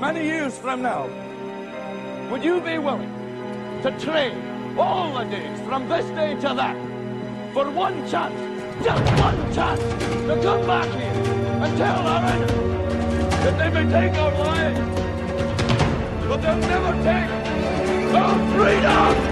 many years from now, would you be willing to trade all the days from this day to that for one chance, just one chance, to come back here and tell our enemies that they may take our lives, but they'll never take our freedom?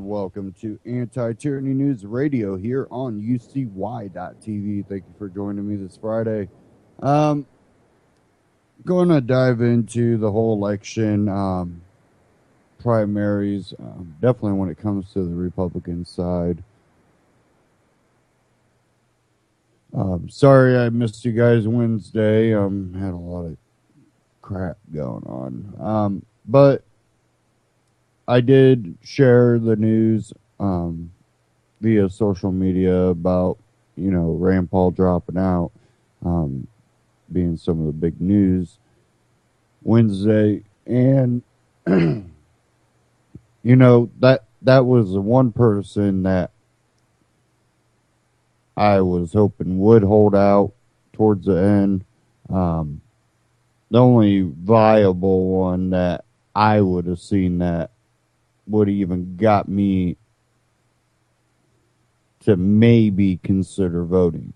Welcome to Anti-Tyranny News Radio here on UCY.tv. Thank you for joining me this Friday. Going to dive into the whole election primaries, definitely when it comes to the Republican side. Sorry I missed you guys Wednesday. Had a lot of crap going on. But I did share the news via social media about, Rand Paul dropping out, being some of the big news Wednesday. And, that was the one person that I was hoping would hold out towards the end. The only viable one that I would have seen that would have even got me to maybe consider voting.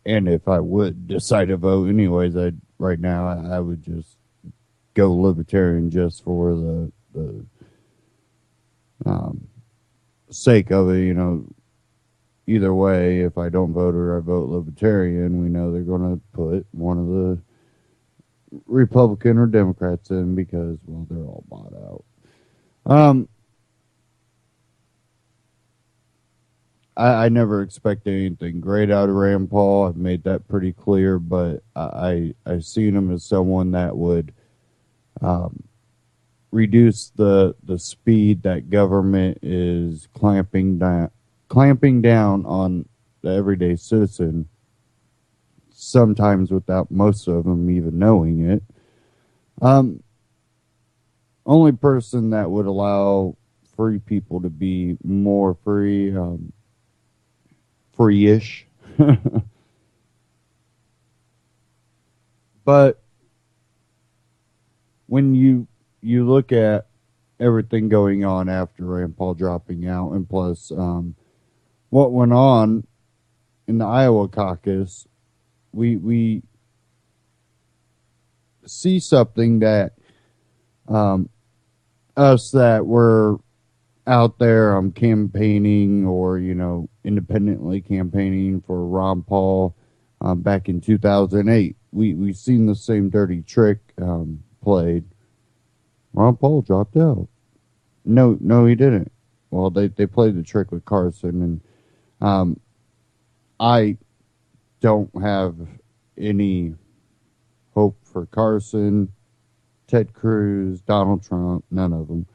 And if I would decide to vote anyways, right now I would just go libertarian just for the sake of it, Either way, if I don't vote or I vote libertarian, we know they're going to put one of the Republican or Democrats in because, well, they're all bought out. I never expected anything great out of Rand Paul. I've made that pretty clear, but I seen him as someone that would reduce the speed that government is clamping down on the everyday citizen, sometimes without most of them even knowing it. Only person that would allow free people to be more free, free-ish. But when you look at everything going on after Rand Paul dropping out, and plus what went on in the Iowa caucus, we see something that us that were out there campaigning or, independently campaigning for Ron Paul back in 2008. We've seen the same dirty trick played. Ron Paul dropped out. No, he didn't. Well, they played the trick with Carson, and I don't have any hope for Carson, Ted Cruz, Donald Trump, none of them.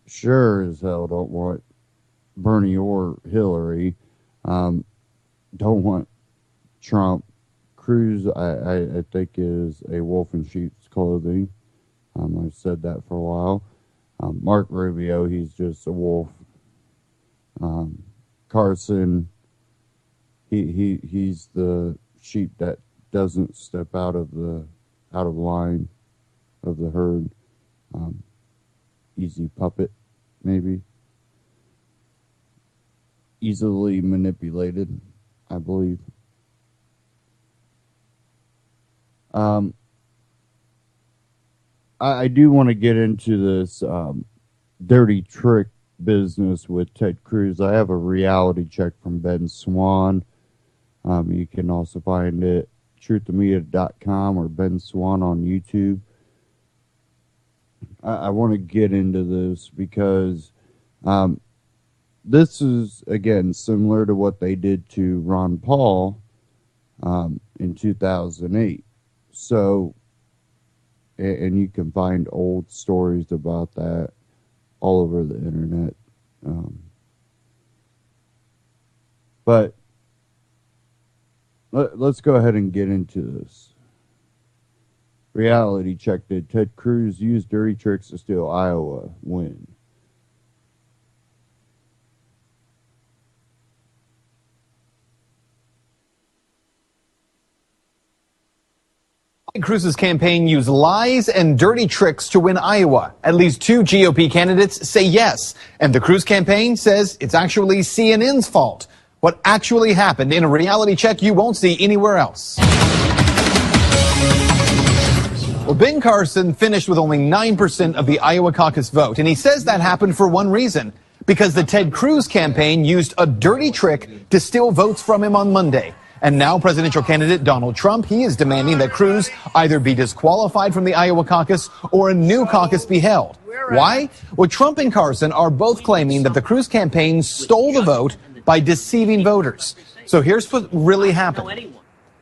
Sure as hell don't want Bernie or Hillary. Don't want Trump. Cruz, I think, is a wolf in sheep's clothing. I've said that for a while. Mark Rubio, he's just a wolf. Carson, he's the sheep that doesn't step out of the out of line of the herd. Easy puppet, maybe. Easily manipulated, I believe. I do want to get into this dirty trick business with Ted Cruz. I have a reality check from Ben Swan. You can also find it truthmedia.com or Ben Swan on YouTube. I want to get into this because this is, again, similar to what they did to Ron Paul in 2008. So, and you can find old stories about that all over the internet. But let's go ahead and get into this. Reality check. Did Ted Cruz use dirty tricks to steal Iowa win? Cruz's campaign used lies and dirty tricks to win Iowa. At least 2 GOP candidates say yes, and the Cruz campaign says it's actually CNN's fault. What actually happened in a reality check you won't see anywhere else. Well, Ben Carson finished with only 9% of the Iowa caucus vote, and he says that happened for one reason, because the Ted Cruz campaign used a dirty trick to steal votes from him on Monday. And now presidential candidate Donald Trump, he is demanding that Cruz either be disqualified from the Iowa caucus or a new caucus be held. Why? Well, Trump and Carson are both claiming that the Cruz campaign stole the vote by deceiving voters. So here's what really happened.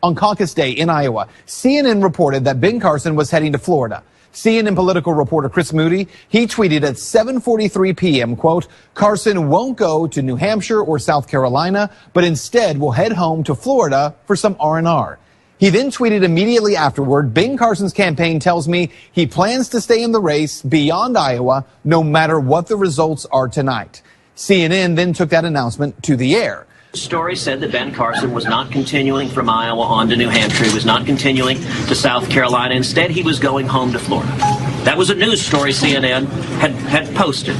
On caucus day in Iowa, CNN reported that Ben Carson was heading to Florida. CNN political reporter Chris Moody, he tweeted at 7:43 p.m., quote, Carson won't go to New Hampshire or South Carolina, but instead will head home to Florida for some R&R. He then tweeted immediately afterward, Ben Carson's campaign tells me he plans to stay in the race beyond Iowa, no matter what the results are tonight. CNN then took that announcement to the air. The story said that Ben Carson was not continuing from Iowa on to New Hampshire. He was not continuing to South Carolina. Instead, he was going home to Florida. That was a news story CNN had posted.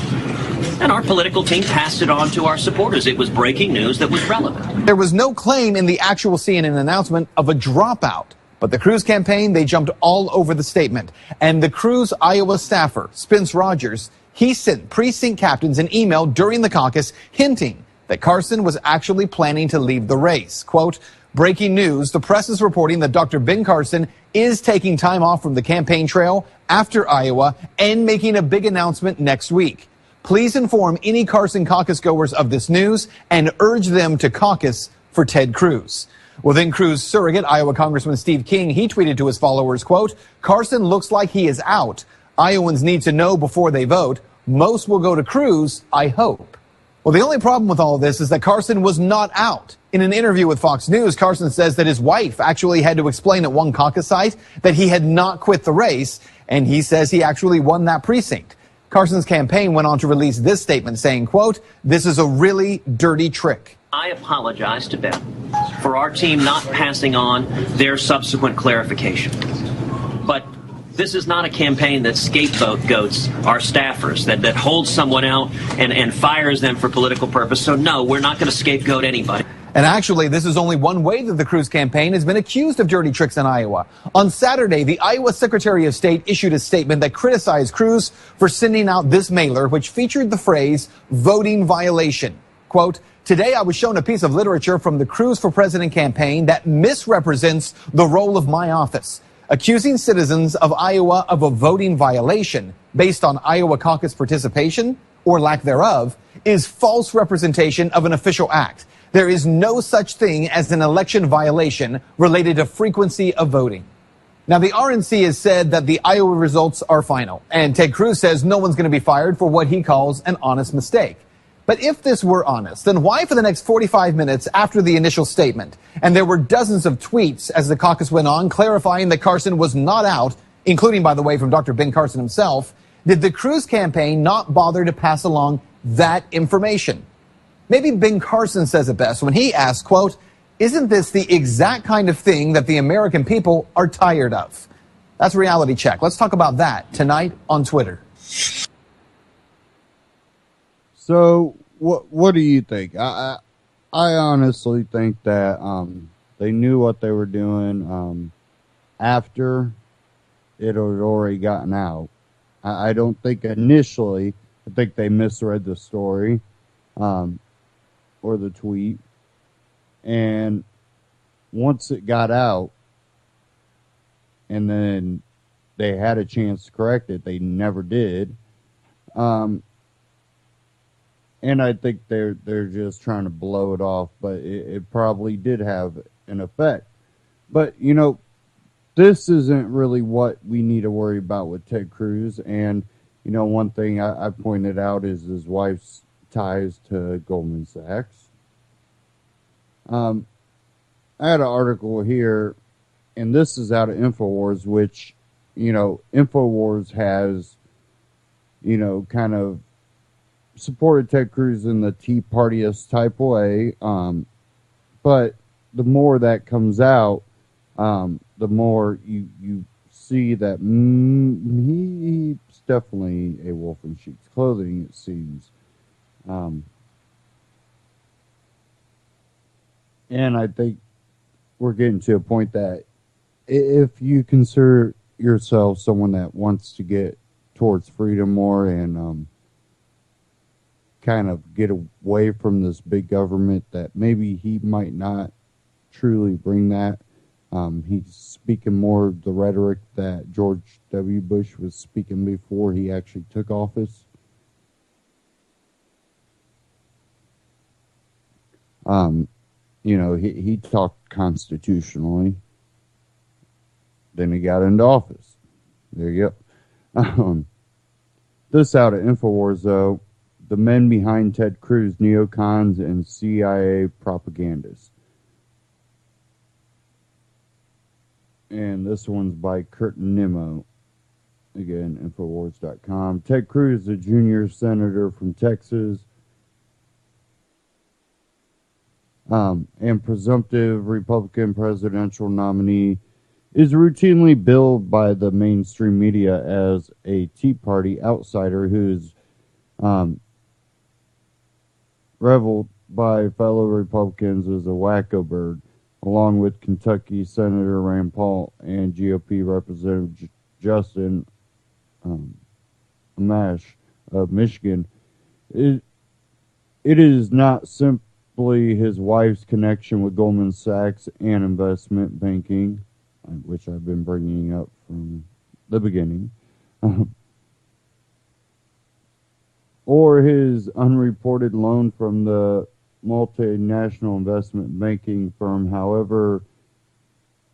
And our political team passed it on to our supporters. It was breaking news that was relevant. There was no claim in the actual CNN announcement of a dropout. But the Cruz campaign, they jumped all over the statement. And the Cruz Iowa staffer, Spence Rogers, he sent precinct captains an email during the caucus hinting that Carson was actually planning to leave the race. Quote, breaking news, the press is reporting that Dr. Ben Carson is taking time off from the campaign trail after Iowa and making a big announcement next week. Please inform any Carson caucus goers of this news and urge them to caucus for Ted Cruz. Well, then Cruz surrogate, Iowa Congressman Steve King, he tweeted to his followers, quote, Carson looks like he is out. Iowans need to know before they vote. Most will go to Cruz, I hope. Well, the only problem with all of this is that Carson was not out. In an interview with Fox News, Carson says that his wife actually had to explain at one caucus site that he had not quit the race, and he says he actually won that precinct. Carson's campaign went on to release this statement saying, quote, this is a really dirty trick. I apologize to Ben for our team not passing on their subsequent clarification. But this is not a campaign that scapegoats our staffers, that holds someone out and fires them for political purpose. So, no, we're not going to scapegoat anybody. And actually, this is only one way that the Cruz campaign has been accused of dirty tricks in Iowa. On Saturday, the Iowa Secretary of State issued a statement that criticized Cruz for sending out this mailer, which featured the phrase voting violation. Quote, today I was shown a piece of literature from the Cruz for President campaign that misrepresents the role of my office. Accusing citizens of Iowa of a voting violation based on Iowa caucus participation, or lack thereof, is false representation of an official act. There is no such thing as an election violation related to frequency of voting. Now, the RNC has said that the Iowa results are final, and Ted Cruz says no one's going to be fired for what he calls an honest mistake. But if this were honest, then why for the next 45 minutes after the initial statement, and there were dozens of tweets as the caucus went on clarifying that Carson was not out, including, by the way, from Dr. Ben Carson himself, did the Cruz campaign not bother to pass along that information? Maybe Ben Carson says it best when he asks, quote, isn't this the exact kind of thing that the American people are tired of? That's Reality Check. Let's talk about that tonight on Twitter. So, what do you think? I honestly think that they knew what they were doing after it had already gotten out. I don't think initially. I think they misread the story or the tweet, and once it got out, and then they had a chance to correct it, they never did. And I think they're just trying to blow it off, but it probably did have an effect. But this isn't really what we need to worry about with Ted Cruz. And one thing I pointed out is his wife's ties to Goldman Sachs. I had an article here, and this is out of InfoWars, which InfoWars has kind of supported Ted Cruz in the Tea Partyist type way. But the more that comes out, the more you see that he's definitely a wolf in sheep's clothing, it seems. And I think we're getting to a point that if you consider yourself someone that wants to get towards freedom more and kind of get away from this big government, that maybe he might not truly bring that. He's speaking more of the rhetoric that George W. Bush was speaking before he actually took office. He talked constitutionally. Then he got into office. There you go. This out of InfoWars, though. The men behind Ted Cruz, neocons and CIA propagandists. And this one's by Kurt Nimmo. Again, Infowars.com. Ted Cruz, a junior senator from Texas, and presumptive Republican presidential nominee, is routinely billed by the mainstream media as a Tea Party outsider who's reveled by fellow Republicans as a wacko bird, along with Kentucky Senator Rand Paul and GOP Representative Justin Amash of Michigan. It is not simply his wife's connection with Goldman Sachs and investment banking, which I've been bringing up from the beginning, or his unreported loan from the multinational investment banking firm. However,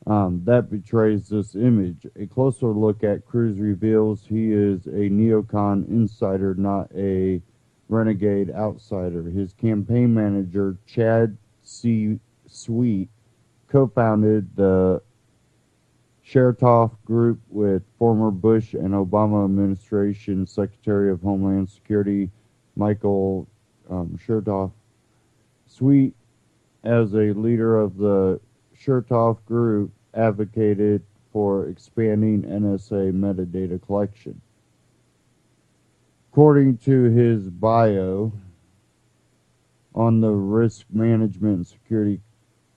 that betrays this image. A closer look at Cruz reveals he is a neocon insider, not a renegade outsider. His campaign manager, Chad C. Sweet, co-founded the Chertoff Group with former Bush and Obama administration Secretary of Homeland Security Michael Chertoff. Sweet, as a leader of the Chertoff Group, advocated for expanding NSA metadata collection. According to his bio on the Risk Management and Security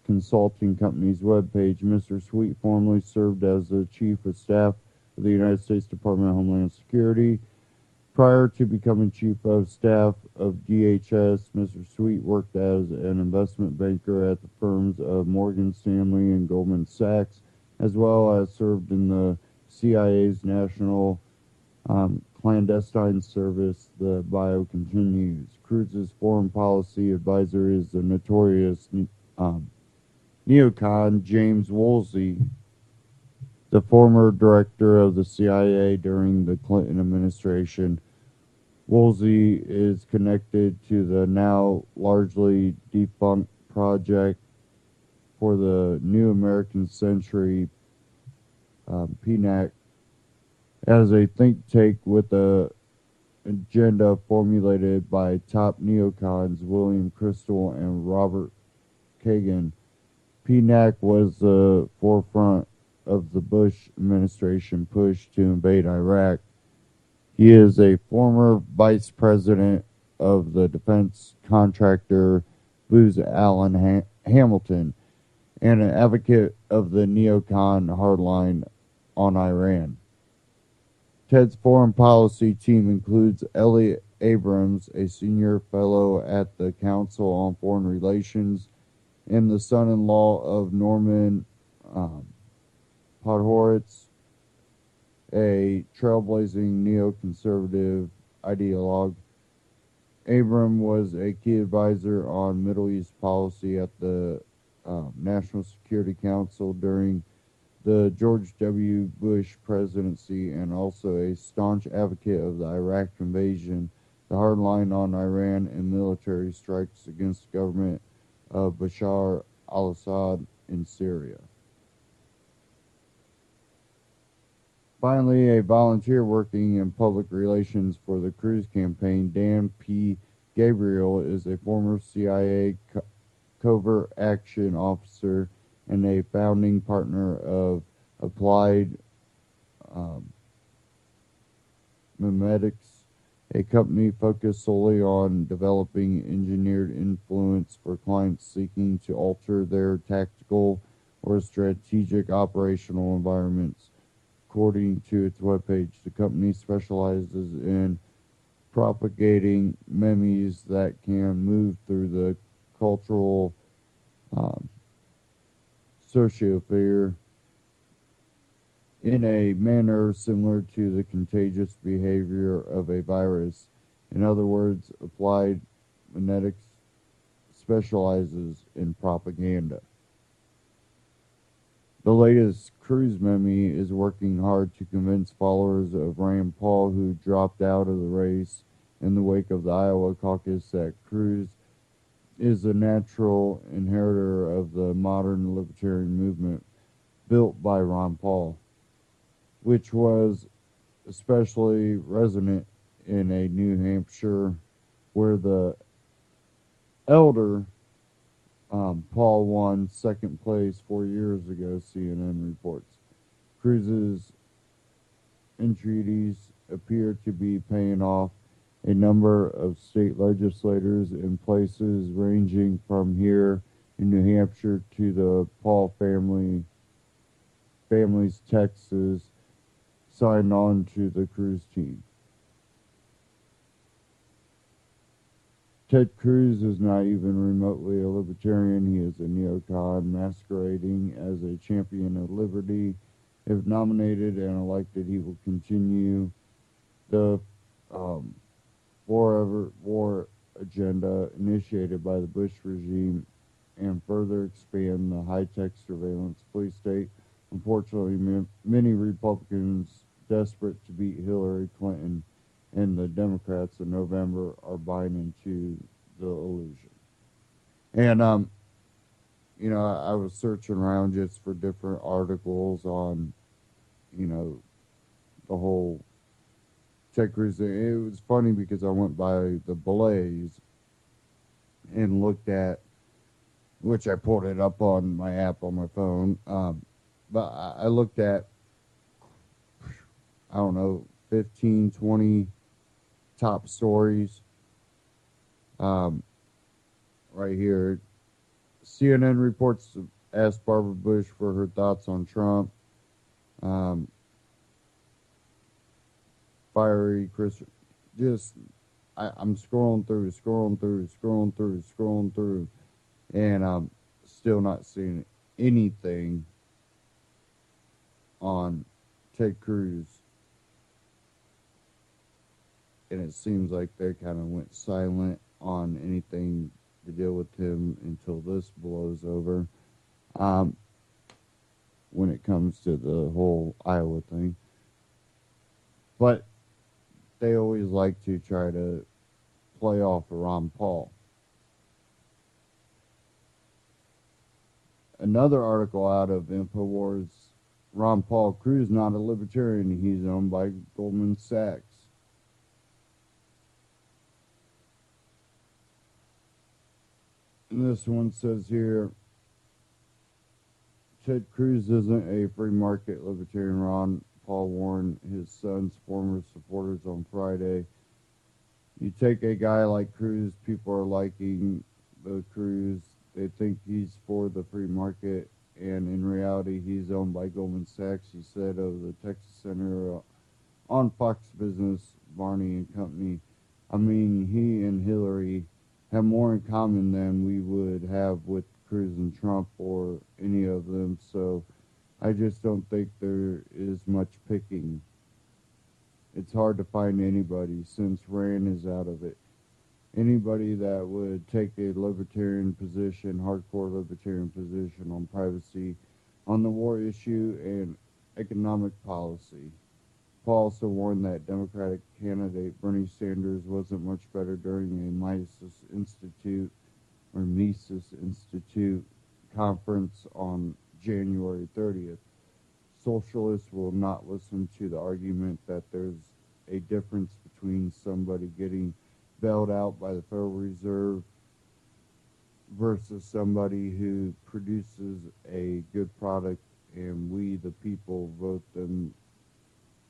Consulting Company's webpage, Mr. Sweet formerly served as the Chief of Staff of the United States Department of Homeland Security. Prior to becoming Chief of Staff of DHS, Mr. Sweet worked as an investment banker at the firms of Morgan Stanley and Goldman Sachs, as well as served in the CIA's National Clandestine Service. The bio continues. Cruz's foreign policy advisor is the notorious neocon James Woolsey, the former director of the CIA during the Clinton administration. Woolsey is connected to the now largely defunct Project for the New American Century, PNAC, as a think tank with an agenda formulated by top neocons William Crystal and Robert Kagan. PNAC was the forefront of the Bush administration push to invade Iraq. He is a former vice president of the defense contractor Booz Allen Hamilton and an advocate of the neocon hardline on Iran. Ted's foreign policy team includes Elliot Abrams, a senior fellow at the Council on Foreign Relations, and the son-in-law of Norman Podhoretz, a trailblazing neoconservative ideologue. Abram was a key advisor on Middle East policy at the National Security Council during the George W. Bush presidency and also a staunch advocate of the Iraq invasion, the hard line on Iran, and military strikes against the government of Bashar al-Assad in Syria. Finally, a volunteer working in public relations for the Cruz campaign, Dan P. Gabriel, is a former CIA covert action officer and a founding partner of Applied Memetics, a company focused solely on developing engineered influence for clients seeking to alter their tactical or strategic operational environments. According to its webpage, the company specializes in propagating memes that can move through the cultural sociosphere in a manner similar to the contagious behavior of a virus. In other words, Applied Memetics specializes in propaganda. The latest Cruz meme is working hard to convince followers of Rand Paul, who dropped out of the race in the wake of the Iowa caucus, that Cruz is a natural inheritor of the modern libertarian movement built by Ron Paul, which was especially resonant in a New Hampshire where the elder Paul won second place 4 years ago, CNN reports. Cruz's entreaties appear to be paying off. A number of state legislators in places ranging from here in New Hampshire to the Paul family's Texas signed on to the Cruz team. Ted Cruz is not even remotely a libertarian. He is a neocon masquerading as a champion of liberty. If nominated and elected, he will continue the forever war agenda initiated by the Bush regime and further expand the high-tech surveillance police state. Unfortunately, many Republicans desperate to beat Hillary Clinton and the Democrats in November are buying into the illusion. And, I was searching around just for different articles on, the whole Ted Cruz thing. It was funny because I went by the Blaze and looked at, which I pulled it up on my app on my phone, but I looked at, 15, 20 top stories. Right here, CNN reports asked Barbara Bush for her thoughts on Trump. Fiery Chris, I'm scrolling through, and I'm still not seeing anything on Ted Cruz. And it seems like they kind of went silent on anything to deal with him until this blows over. When it comes to the whole Iowa thing. But they always like to try to play off of Ron Paul. Another article out of InfoWars, Ron Paul, Cruz not a libertarian, he's owned by Goldman Sachs. And this one says here, Ted Cruz isn't a free market libertarian. Ron Paul warned his son's former supporters on Friday. You take a guy like Cruz, people are liking the Cruz. They think he's for the free market, and in reality, he's owned by Goldman Sachs, he said of the Texas Senator on Fox Business, Barney and Company. I mean, he and Hillary have more in common than we would have with Cruz and Trump or any of them, so I just don't think there is much picking. It's hard to find anybody since Rand is out of it. Anybody that would take a libertarian position, hardcore libertarian position on privacy, on the war issue, and economic policy. Paul also warned that Democratic candidate Bernie Sanders wasn't much better during a Mises Institute conference on January 30th. Socialists will not listen to the argument that there's a difference between somebody getting bailed out by the Federal Reserve versus somebody who produces a good product and we, the people, vote them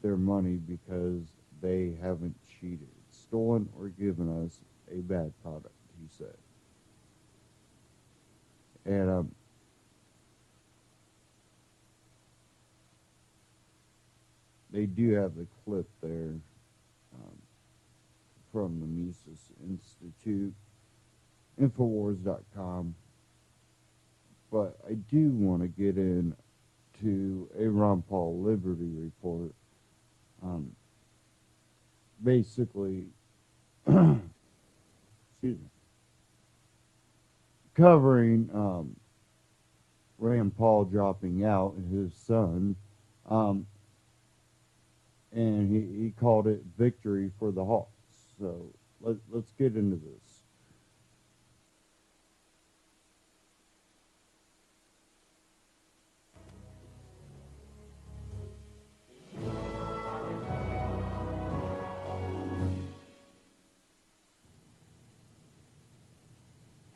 their money because they haven't cheated, stolen, or given us a bad product, he said. And they do have the clip there from the Mises Institute, Infowars.com. But I do want to get into a Ron Paul Liberty Report. Basically, excuse me, covering Rand Paul dropping out and his son. And he called it victory for the Hawks. So let's get into this.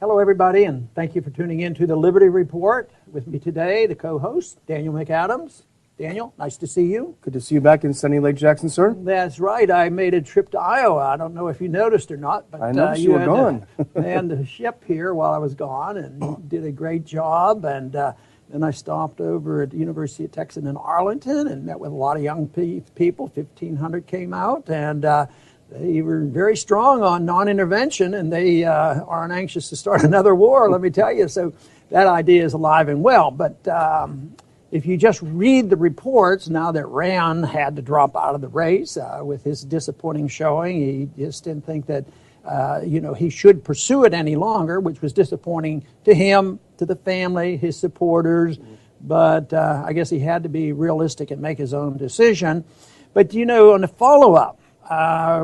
Hello, everybody, and thank you for tuning in to the Liberty Report. With me today, the co-host, Daniel McAdams. Daniel, nice to see you. Good to see you back in sunny Lake Jackson, sir. That's right. I made a trip to Iowa. I don't know if you noticed or not, but I noticed you were gone. manned the ship here while I was gone and did a great job. And then I stopped over at the University of Texas in Arlington and met with a lot of young people. 1,500 came out, and they were very strong on non-intervention, and they aren't anxious to start another war, let me tell you. So that idea is alive and well. But if you just read the reports, now that Rand had to drop out of the race with his disappointing showing, he just didn't think that he should pursue it any longer, which was disappointing to him, to the family, his supporters. But I guess he had to be realistic and make his own decision. But, on the follow-up,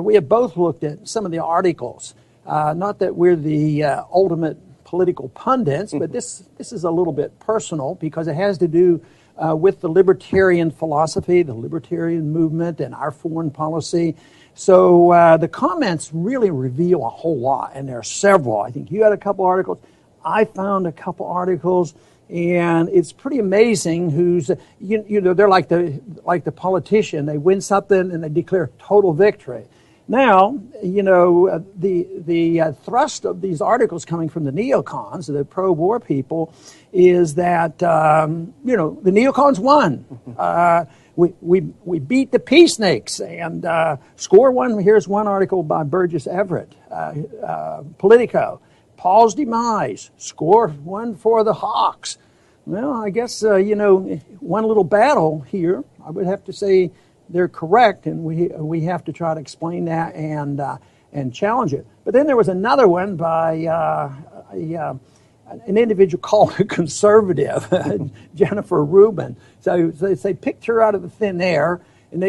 we have both looked at some of the articles. Not that we're the ultimate political pundits, but this is a little bit personal because it has to do with the libertarian philosophy, the libertarian movement, and our foreign policy. So the comments really reveal a whole lot, and there are several. I think you had a couple articles. I found a couple articles, and it's pretty amazing who's, they're like the politician. They win something and they declare total victory. Now, the thrust of these articles coming from the neocons, the pro-war people, is that, the neocons won. We beat the peace snakes and score one. Here's one article by Burgess Everett, Politico. Paul's demise, score one for the Hawks. Well, I guess, one little battle here, I would have to say they're correct, and we have to try to explain that and challenge it. But then there was another one by an individual called a conservative, Jennifer Rubin. So they picked her out of the thin air, and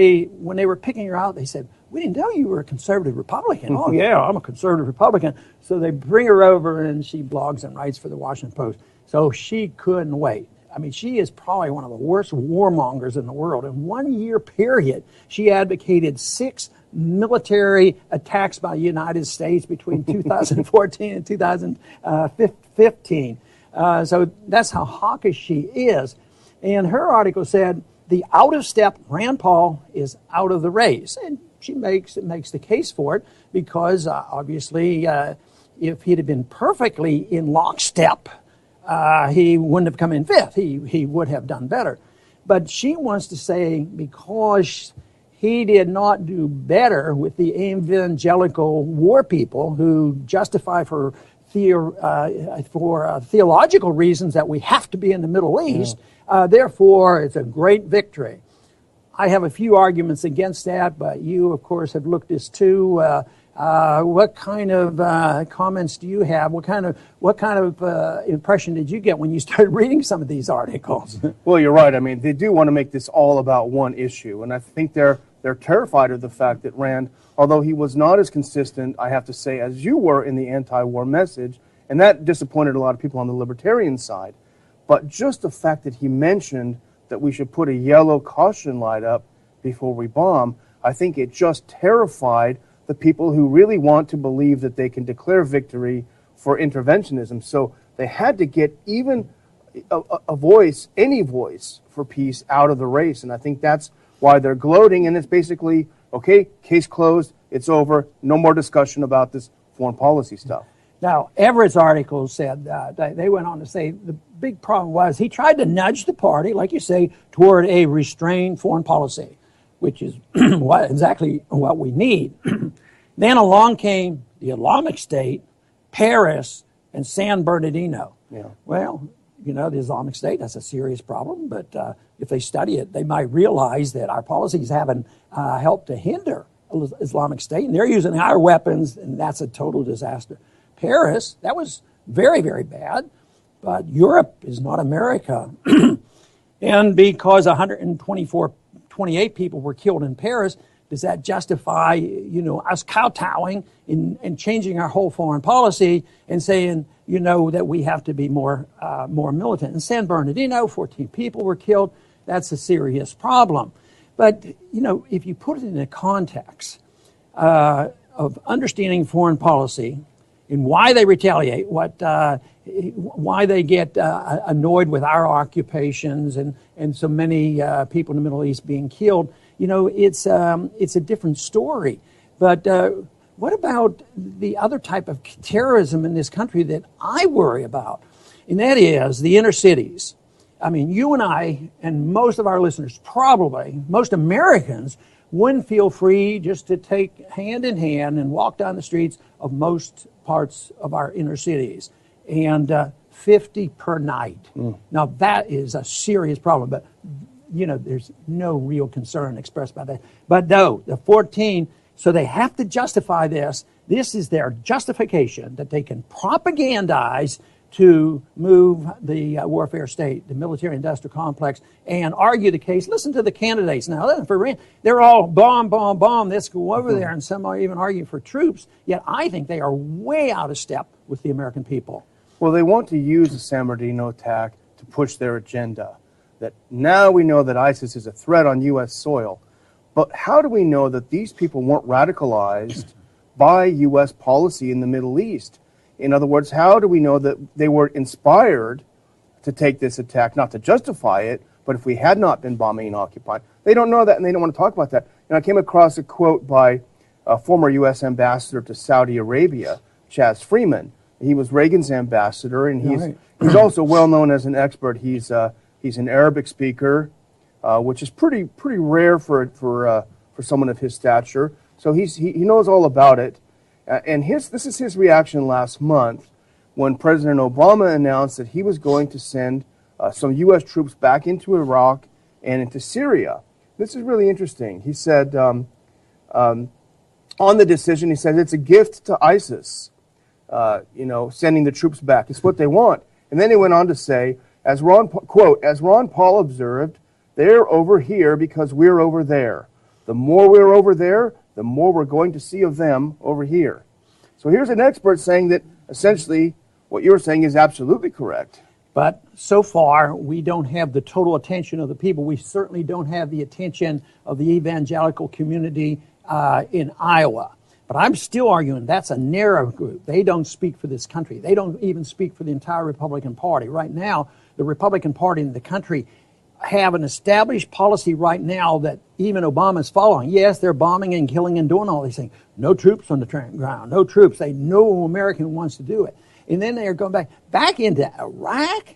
when they were picking her out, they said, "We didn't know you were a conservative Republican." "Oh, yeah, I'm a conservative Republican." So they bring her over, and she blogs and writes for the Washington Post. So she couldn't wait. I mean, she is probably one of the worst warmongers in the world. In 1 year period, she advocated 6 military attacks by the United States between 2014 and 2015. So that's how hawkish she is. And her article said, the out-of-step Rand Paul is out of the race. And she makes the case for it because, obviously, if he'd have been perfectly in lockstep, he wouldn't have come in fifth. He would have done better. But she wants to say because he did not do better with the evangelical war people who justify for theological reasons that we have to be in the Middle East, therefore it's a great victory. I have a few arguments against that, but you, of course, have looked this too. What kind of comments do you have? What kind of impression did you get when you started reading some of these articles? Well, you're right. I mean, they do want to make this all about one issue, and I think they're terrified of the fact that Rand, although he was not as consistent, I have to say, as you were in the anti-war message, and that disappointed a lot of people on the libertarian side, but just the fact that he mentioned that we should put a yellow caution light up before we bomb, I think it just terrified the people who really want to believe that they can declare victory for interventionism. So they had to get even a voice, any voice for peace out of the race. And I think that's why they're gloating. And it's basically, okay, case closed, it's over, no more discussion about this foreign policy stuff. Now, Everett's article said, they went on to say the big problem was he tried to nudge the party, like you say, toward a restrained foreign policy, which is exactly what we need. Then along came the Islamic State, Paris, and San Bernardino. Yeah. Well, you know, the Islamic State, that's a serious problem, but if they study it, they might realize that our policies haven't helped to hinder Islamic State, and they're using our weapons, and that's a total disaster. Paris, that was very, very bad, but Europe is not America. And because 28 people were killed in Paris, does that justify, you know, us kowtowing and changing our whole foreign policy and saying, you know, that we have to be more militant? In San Bernardino, 14 people were killed. That's a serious problem. But, you know, if you put it in a context of understanding foreign policy and why they retaliate, why they get annoyed with our occupations and so many people in the Middle East being killed, you know, it's a different story. But what about the other type of terrorism in this country that I worry about? And that is the inner cities. I mean, you and I and most of our listeners, probably most Americans, wouldn't feel free just to take hand in hand and walk down the streets of most parts of our inner cities. And 50 per night. Now, that is a serious problem, but, you know, there's no real concern expressed by that. But no, the 14, so they have to justify this. This is their justification that they can propagandize to move the warfare state, the military-industrial complex, and argue the case. Listen to the candidates now. They're all bomb, bomb, bomb. Let's go over there, and some are even arguing for troops. Yet I think they are way out of step with the American people. Well, they want to use the San Bernardino attack to push their agenda, that now we know that ISIS is a threat on U.S. soil. But how do we know that these people weren't radicalized by U.S. policy in the Middle East? In other words, how do we know that they were inspired to take this attack, not to justify it, but if we had not been bombing and occupying? They don't know that, and they don't want to talk about that. And I came across a quote by a former U.S. ambassador to Saudi Arabia, Chaz Freeman. He was Reagan's ambassador, and he's also well known as an expert. He's an Arabic speaker, which is pretty rare for someone of his stature. So he knows all about it. And this is his reaction last month when President Obama announced that he was going to send some U.S. troops back into Iraq and into Syria. This is really interesting. He said, on the decision, he said, it's a gift to ISIS, sending the troops back. It's what they want. And then he went on to say, as Ron Paul observed, they're over here because we're over there. The more we're over there, the more we're going to see of them over here. So here's an expert saying that essentially what you're saying is absolutely correct. But so far, we don't have the total attention of the people. We certainly don't have the attention of the evangelical community in Iowa. But I'm still arguing that's a narrow group. They don't speak for this country. They don't even speak for the entire Republican Party. Right now, the Republican Party in the country have an established policy right now that even Obama's following. Yes, they're bombing and killing and doing all these things. No troops on the ground, no troops. No American wants to do it. And then they are going back into Iraq,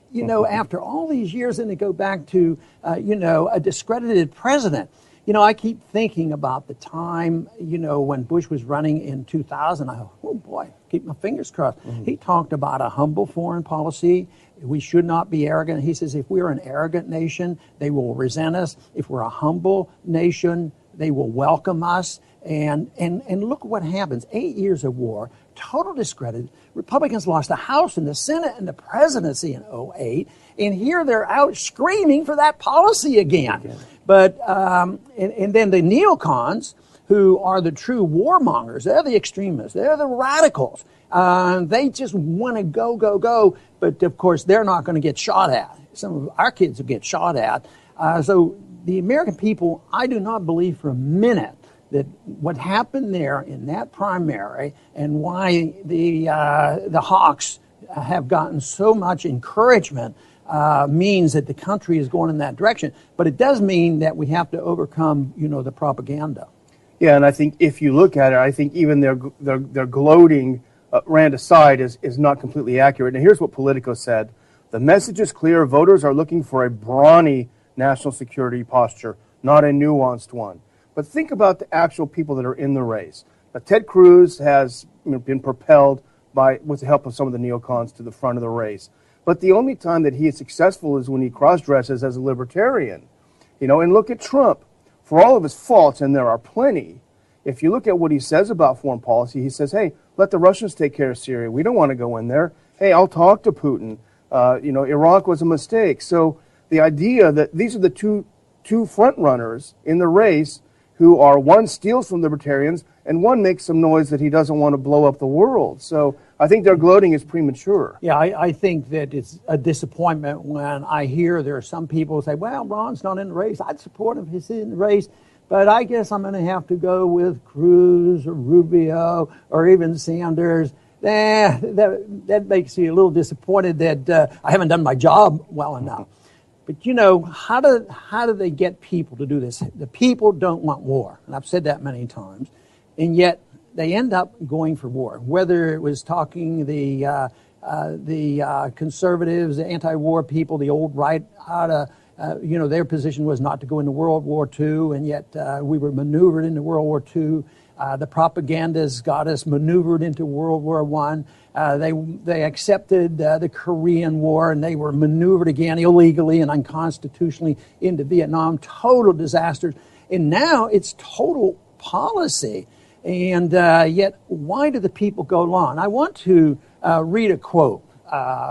after all these years, and they go back to, a discredited president. I keep thinking about the time, when Bush was running in 2000. I go, oh boy, keep my fingers crossed. He talked about a humble foreign policy. We should not be arrogant. He says if we're an arrogant nation, they will resent us. If we're a humble nation, they will welcome us. And look what happens. 8 years of war, total discredit. Republicans lost the House and the Senate and the presidency in 2008. And here they're out screaming for that policy again. But and then the neocons, who are the true warmongers, they're the extremists, they're the radicals. They just want to go. But, of course, they're not going to get shot at. Some of our kids will get shot at. So the American people, I do not believe for a minute that what happened there in that primary and why the Hawks have gotten so much encouragement means that the country is going in that direction. But it does mean that we have to overcome, the propaganda. Yeah, and I think if you look at it, I think even their gloating rant aside is not completely accurate. And here's what Politico said. The message is clear. Voters are looking for a brawny national security posture, not a nuanced one. But think about the actual people that are in the race. Now, Ted Cruz has been propelled with the help of some of the neocons to the front of the race. But the only time that he is successful is when he cross-dresses as a libertarian. And look at Trump. For all of his faults, and there are plenty, if you look at what he says about foreign policy, he says, hey, let the Russians take care of Syria. We don't want to go in there. Hey, I'll talk to Putin. Iraq was a mistake. So the idea that these are the two front runners in the race who are, one steals from libertarians and one makes some noise that he doesn't want to blow up the world. So I think their gloating is premature. Yeah, I think that it's a disappointment when I hear there are some people who say, well, Ron's not in the race. I'd support him if he's in the race. But I guess I'm going to have to go with Cruz or Rubio or even Sanders. That makes me a little disappointed that I haven't done my job well enough. But, how do they get people to do this? The people don't want war, and I've said that many times, and yet they end up going for war. Whether it was talking the conservatives, the anti-war people, the old right, their position was not to go into World War II, and yet we were maneuvered into World War II. The propagandists got us maneuvered into World War I. They accepted the Korean War, and they were maneuvered again illegally and unconstitutionally into Vietnam. Total disasters. And now it's total policy. And yet, why do the people go along? I want to read a quote,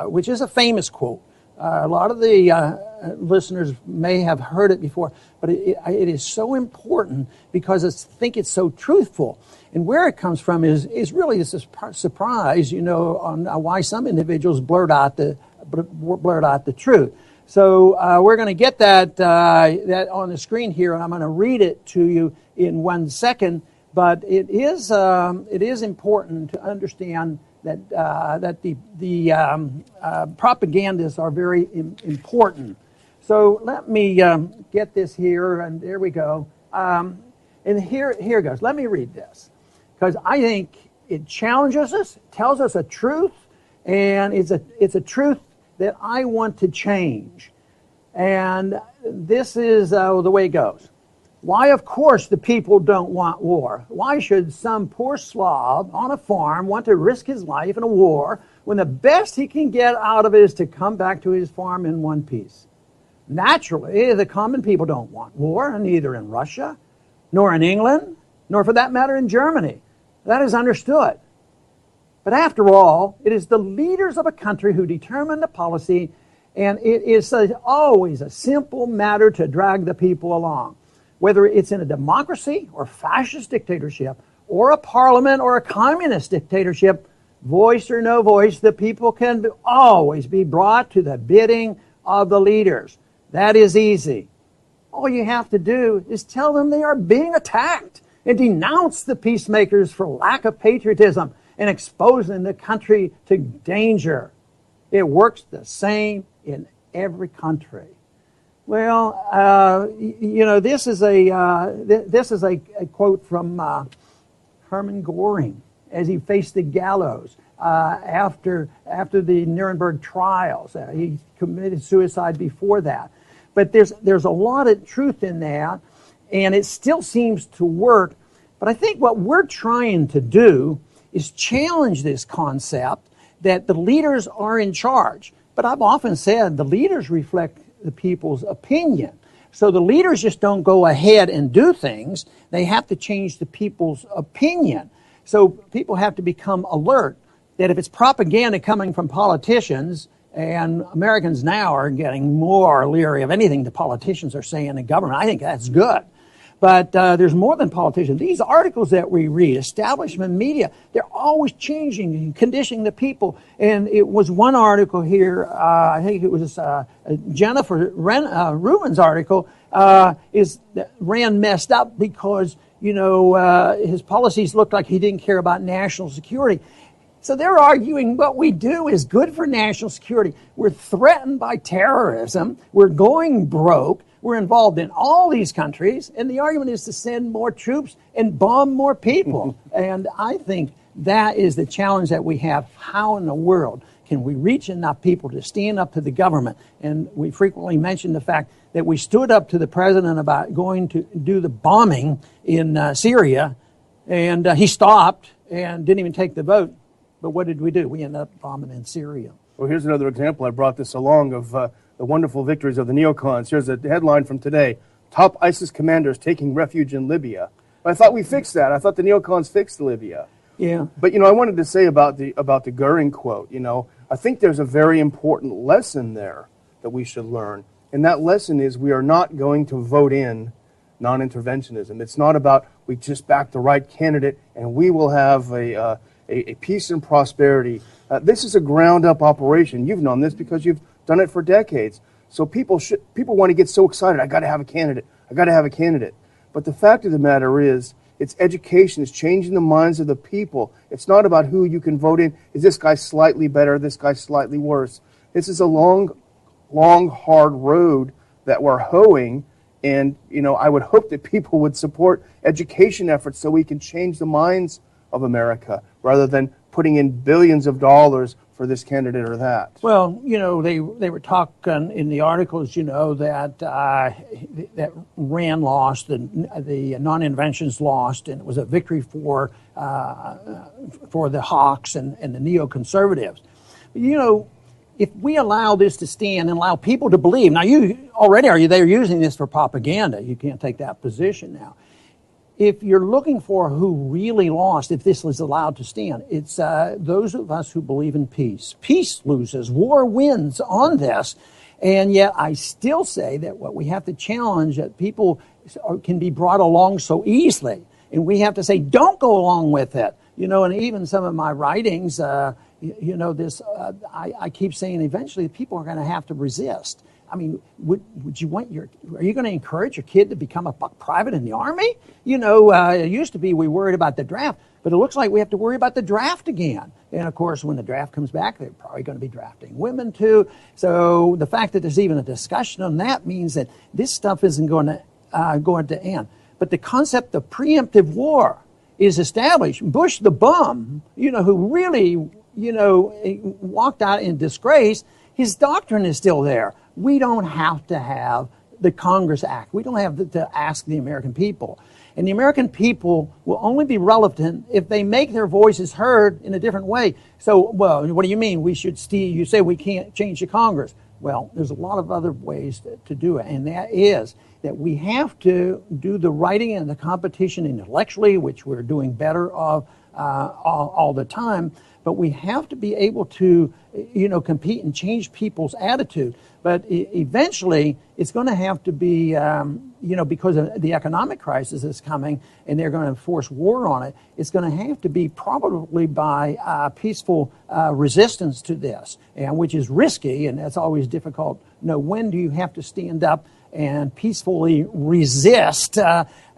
which is a famous quote. A lot of the listeners may have heard it before, but it is so important because I think it's so truthful. And where it comes from is really this surprise, on why some individuals blurt out the truth. So we're going to get that on the screen here, and I'm going to read it to you in 1 second. But it is important to understand that the propagandists are very important. So let me get this here, and there we go. And here goes. Let me read this, because I think it challenges us, tells us a truth, and it's a truth that I want to change. And this is the way it goes. Why, of course, the people don't want war. Why should some poor Slav on a farm want to risk his life in a war when the best he can get out of it is to come back to his farm in one piece? Naturally, the common people don't want war, neither in Russia, nor in England, nor for that matter in Germany. That is understood. But after all, it is the leaders of a country who determine the policy, and it is always a simple matter to drag the people along. Whether it's in a democracy or fascist dictatorship or a parliament or a communist dictatorship, voice or no voice, the people can always be brought to the bidding of the leaders. That is easy. All you have to do is tell them they are being attacked and denounce the peacemakers for lack of patriotism and exposing the country to danger. It works the same in every country. Well, this is a quote from Hermann Goring as he faced the gallows after the Nuremberg trials. He committed suicide before that. But there's a lot of truth in that, and it still seems to work. But I think what we're trying to do is challenge this concept that the leaders are in charge. But I've often said the leaders reflect the people's opinion. So the leaders just don't go ahead and do things. They have to change the people's opinion. So people have to become alert that if it's propaganda coming from politicians, and Americans now are getting more leery of anything the politicians are saying in government, I think that's good. But there's more than politicians. These articles that we read, establishment media, they're always changing and conditioning the people. And it was one article here, I think it was Jennifer Rubin's article, is that Rand messed up because, his policies looked like he didn't care about national security. So they're arguing what we do is good for national security. We're threatened by terrorism. We're going broke. We're involved in all these countries. And the argument is to send more troops and bomb more people. And I think that is the challenge that we have. How in the world can we reach enough people to stand up to the government? And we frequently mention the fact that we stood up to the president about going to do the bombing in Syria. And he stopped and didn't even take the vote. But what did we do? We ended up bombing in Syria. Well, here's another example. I brought this along of the wonderful victories of the neocons. Here's a headline from today. Top ISIS commanders taking refuge in Libya. I thought we fixed that. I thought the neocons fixed Libya. Yeah. But, I wanted to say about the Goering quote, I think there's a very important lesson there that we should learn. And that lesson is we are not going to vote in non-interventionism. It's not about we just back the right candidate and we will have a peace and prosperity. This is a ground-up operation. You've known this because you've done it for decades. So people want to get so excited. I got to have a candidate. I got to have a candidate. But the fact of the matter is, it's education. It's changing the minds of the people. It's not about who you can vote in. Is this guy slightly better? This guy slightly worse? This is a long, hard road that we're hoeing. And I would hope that people would support education efforts so we can change the minds of America, rather than putting in billions of dollars for this candidate or that. Well, they were talking in the articles, that that Rand lost, the non-interventions lost, and it was a victory for the hawks and the neoconservatives. If we allow this to stand and allow people to believe, now they're using this for propaganda. You can't take that position now. If you're looking for who really lost, if this was allowed to stand, it's those of us who believe in peace. Peace loses, war wins on this. And yet I still say that what we have to challenge, that people can be brought along so easily. And we have to say, don't go along with it. And even some of my writings, I keep saying eventually people are going to have to resist. I mean, would you are you going to encourage your kid to become a buck private in the Army? It used to be we worried about the draft, but it looks like we have to worry about the draft again. And of course, when the draft comes back, they're probably going to be drafting women too. So the fact that there's even a discussion on that means that this stuff isn't going to end. But the concept of preemptive war is established. Bush the bum, who really, walked out in disgrace, his doctrine is still there. We don't have to have the Congress Act. We don't have to ask the American people. And the American people will only be relevant if they make their voices heard in a different way. So, well, what do you mean you say we can't change the Congress? Well, there's a lot of other ways to do it. And that is that we have to do the writing and the competition intellectually, which we're doing better of all the time. But we have to be able to, compete and change people's attitude. But eventually, it's going to have to be, because of the economic crisis that's coming, and they're going to force war on it. It's going to have to be probably by peaceful resistance to this, and which is risky, and that's always difficult. When do you have to stand up and peacefully resist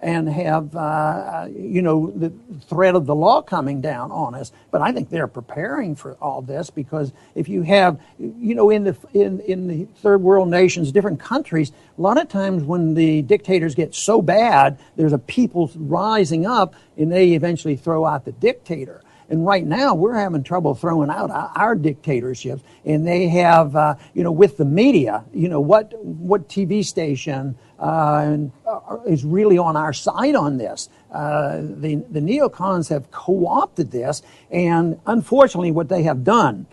and have, the threat of the law coming down on us. But I think they're preparing for all this, because if you have, in the third world nations, different countries, a lot of times when the dictators get so bad, there's a people rising up and they eventually throw out the dictator. And right now, we're having trouble throwing out our dictatorships. And they have, with the media, what TV station is really on our side on this. The neocons have co-opted this. And unfortunately, what they have done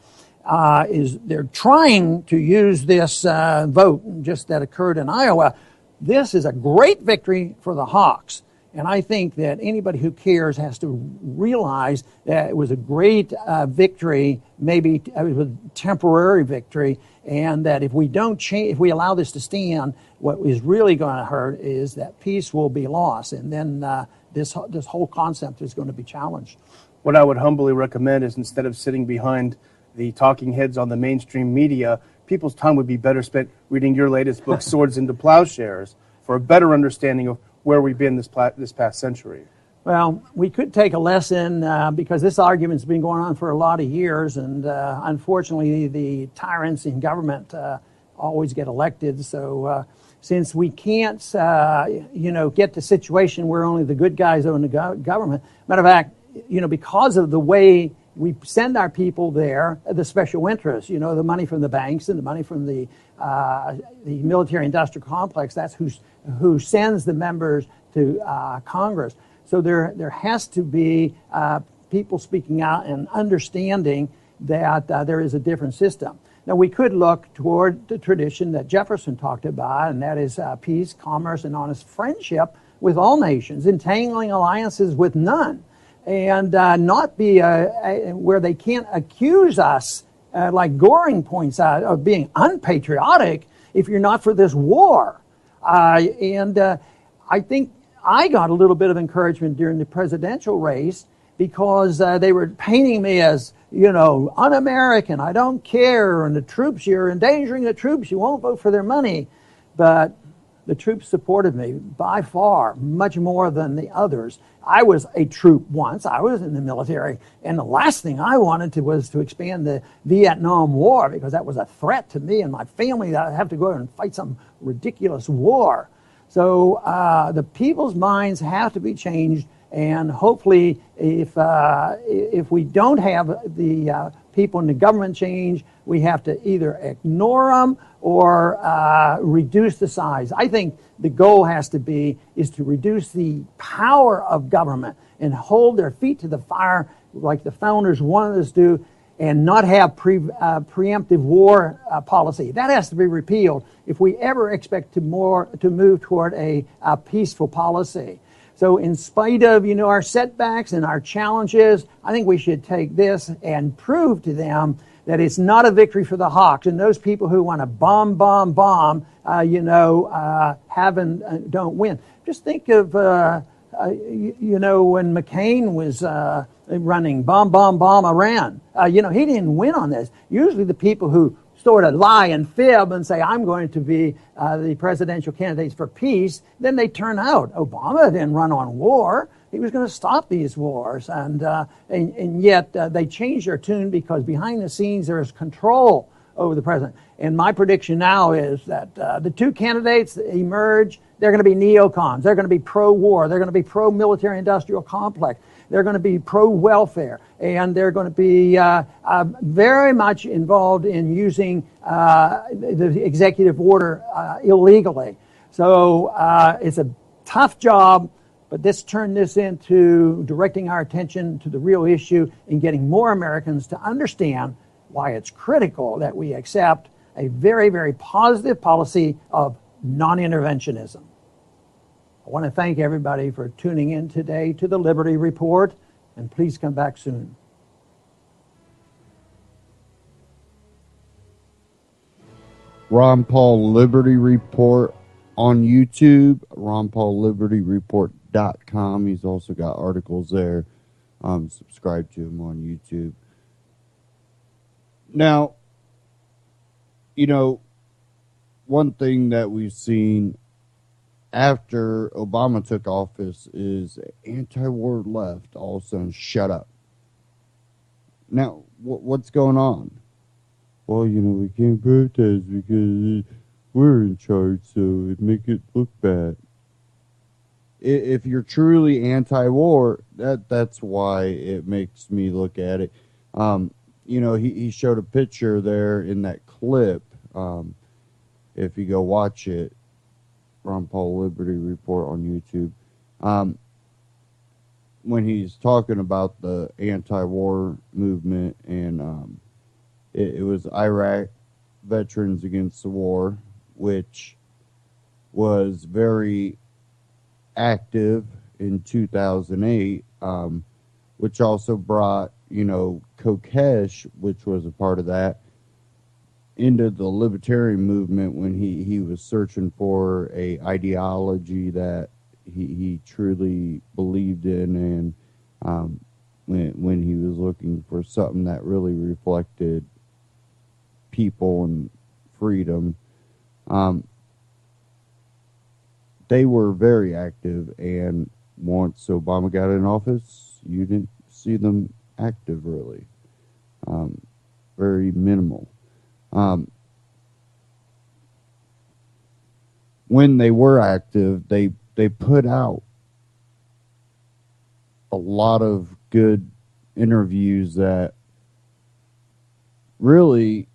is they're trying to use this vote just that occurred in Iowa. This is a great victory for the Hawks. And I think that anybody who cares has to realize that it was a great victory, maybe it was a temporary victory, and that if we don't change, if we allow this to stand, what is really going to hurt is that peace will be lost, and then this whole concept is going to be challenged. What I would humbly recommend is, instead of sitting behind the talking heads on the mainstream media, people's time would be better spent reading your latest book, Swords into Plowshares, for a better understanding of where we've been this past century. Well, we could take a lesson because this argument's been going on for a lot of years, and unfortunately the tyrants in government always get elected. So since we can't, get the situation where only the good guys own the government, matter of fact, because of the way we send our people there, the special interests, the money from the banks and the money from the military-industrial complex, that's who sends the members to Congress. So there has to be people speaking out and understanding that there is a different system. Now, we could look toward the tradition that Jefferson talked about, and that is peace, commerce, and honest friendship with all nations, entangling alliances with none, and not be where they can't accuse us, like Goring points out, of being unpatriotic if you're not for this war. I think I got a little bit of encouragement during the presidential race because they were painting me as, un-American, I don't care, and the troops, you're endangering the troops, you won't vote for their money. But the troops supported me by far, much more than the others. I was a troop once. I was in the military. And the last thing I wanted was to expand the Vietnam War, because that was a threat to me and my family that I'd have to go and fight some ridiculous war. So the people's minds have to be changed. And hopefully, if we don't have the people in the government change, we have to either ignore them or reduce the size. I think the goal has to be is to reduce the power of government and hold their feet to the fire like the founders wanted us to do, and not have preemptive war policy. That has to be repealed if we ever expect to move toward a peaceful policy. So in spite of, our setbacks and our challenges, I think we should take this and prove to them that it's not a victory for the Hawks. And those people who want to bomb, don't win. Just think of, when McCain was running, bomb Iran. He didn't win on this. Usually the people who sort of lie and fib and say, I'm going to be the presidential candidates for peace, then they turn out. Obama didn't run on war. He was going to stop these wars. And yet they changed their tune because behind the scenes there is control over the president. And my prediction now is that the two candidates that emerge, they're going to be neocons. They're going to be pro-war. They're going to be pro-military industrial complex. They're going to be pro-welfare, and they're going to be very much involved in using the executive order illegally. So it's a tough job, but let's turn this into directing our attention to the real issue and getting more Americans to understand why it's critical that we accept a very, very positive policy of non-interventionism. I want to thank everybody for tuning in today to the Liberty Report, and please come back soon. Ron Paul Liberty Report on YouTube, RonPaulLibertyReport.com. He's also got articles there. Subscribe to him on YouTube. Now, one thing that we've seen after Obama took office is anti-war left all of a sudden shut up. Now, what's going on? Well, we can't protest because we're in charge, so it make it look bad. If you're truly anti-war, that's why it makes me look at it. He showed a picture there in that clip. If you go watch it, Ron Paul Liberty Report on YouTube, when he's talking about the anti-war movement, and it was Iraq Veterans Against the War, which was very active in 2008, which also brought, Kokesh, which was a part of that, into the libertarian movement when he was searching for a ideology that he truly believed in, and when he was looking for something that really reflected people and freedom. They were very active, and once Obama got in office, you didn't see them active really. Very minimal. When they were active, they put out a lot of good interviews that really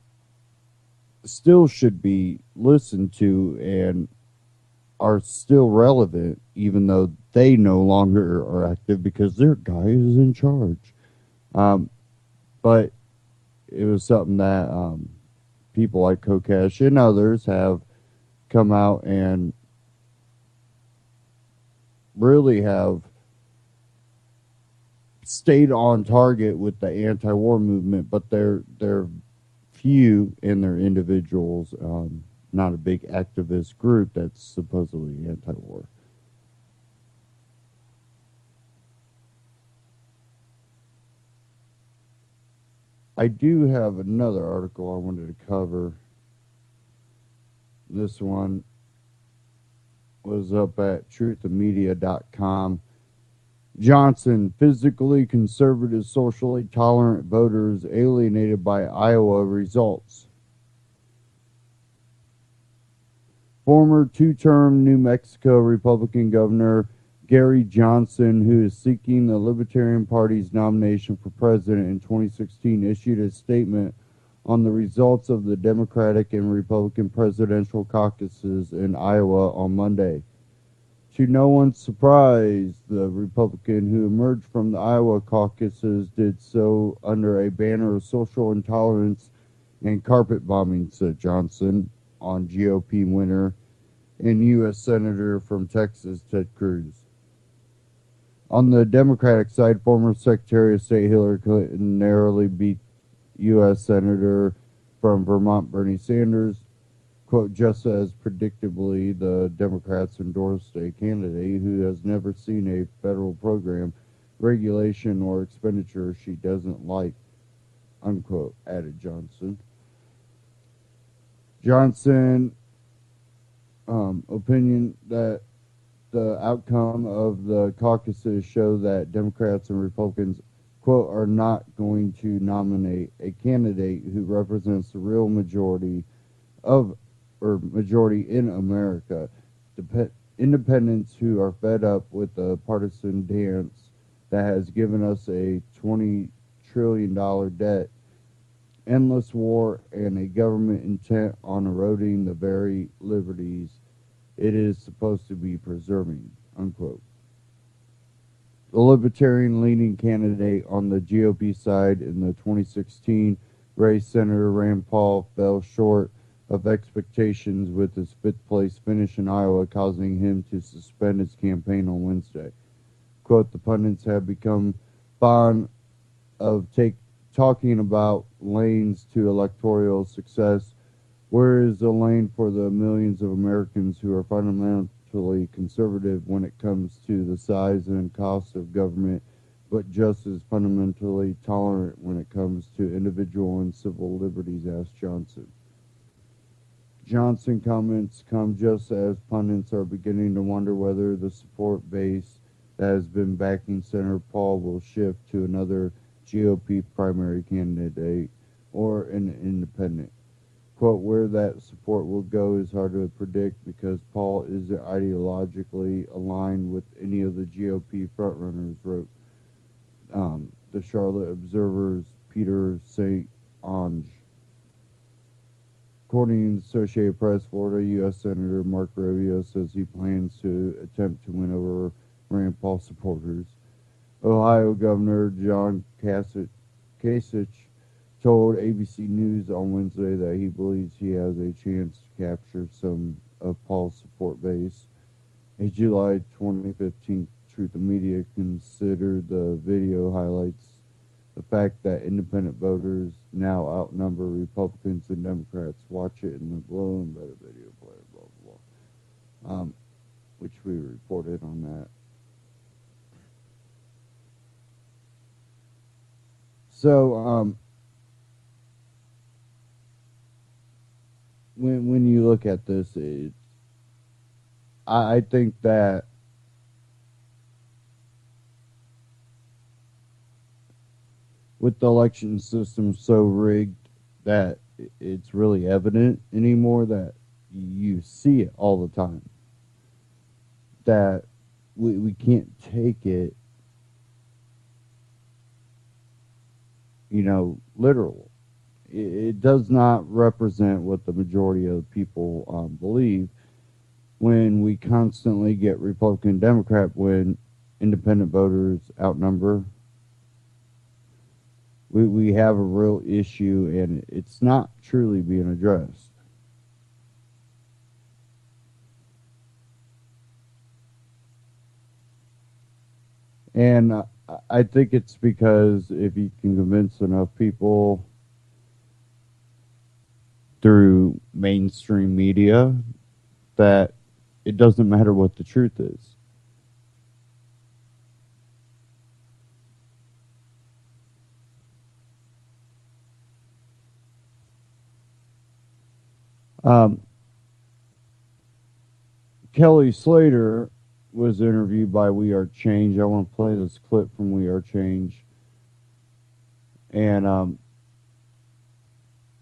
still should be listened to and are still relevant, even though they no longer are active because their guy is in charge. But it was something that people like Kokesh and others have come out and really have stayed on target with the anti-war movement, but they're few in their individuals, not a big activist group that's supposedly anti-war. I do have another article I wanted to cover. This one was up at truthofmedia.com. Johnson, physically conservative, socially tolerant voters alienated by Iowa results. Former two-term New Mexico Republican Governor Gary Johnson, who is seeking the Libertarian Party's nomination for president in 2016, issued a statement on the results of the Democratic and Republican presidential caucuses in Iowa on Monday. To no one's surprise, the Republican who emerged from the Iowa caucuses did so under a banner of social intolerance and carpet bombing, said Johnson on GOP winner and U.S. Senator from Texas, Ted Cruz. On the Democratic side, former Secretary of State Hillary Clinton narrowly beat U.S. Senator from Vermont, Bernie Sanders. Quote, just as predictably, the Democrats endorsed a candidate who has never seen a federal program, regulation, or expenditure she doesn't like, unquote, added Johnson. Johnson opinion that the outcome of the caucuses show that Democrats and Republicans, quote, are not going to nominate a candidate who represents the real majority in America. Independents who are fed up with the partisan dance that has given us a $20 trillion debt, endless war, and a government intent on eroding the very liberties it is supposed to be preserving, unquote. The Libertarian-leaning candidate on the GOP side in the 2016 race, Senator Rand Paul, fell short of expectations with his fifth-place finish in Iowa, causing him to suspend his campaign on Wednesday. Quote, the pundits have become fond of talking about lanes to electoral success. Where is the lane for the millions of Americans who are fundamentally conservative when it comes to the size and cost of government, but just as fundamentally tolerant when it comes to individual and civil liberties, asked Johnson. Johnson comments come just as pundits are beginning to wonder whether the support base that has been backing Senator Paul will shift to another GOP primary candidate or an independent. Quote, where that support will go is hard to predict because Paul isn't ideologically aligned with any of the GOP frontrunners, wrote the Charlotte Observer's Peter St. Onge. According to the Associated Press, Florida U.S. Senator Mark Rubio says he plans to attempt to win over Rand Paul supporters. Ohio Governor John Kasich told ABC News on Wednesday that he believes he has a chance to capture some of Paul's support base. A July 2015 Truth and Media considered the video highlights the fact that independent voters now outnumber Republicans and Democrats. Watch it in the below embedded video player, blah, blah, blah. Which we reported on that. So, when you look at this, I think that with the election system so rigged that it's really evident anymore that you see it all the time, that we can't take it, literal. It does not represent what the majority of people believe when we constantly get Republican and Democrat when independent voters outnumber. We have a real issue, and it's not truly being addressed. And I think it's because if you can convince enough people through mainstream media that it doesn't matter what the truth is. Kelly Slater was interviewed by We Are Change. I want to play this clip from We Are Change. And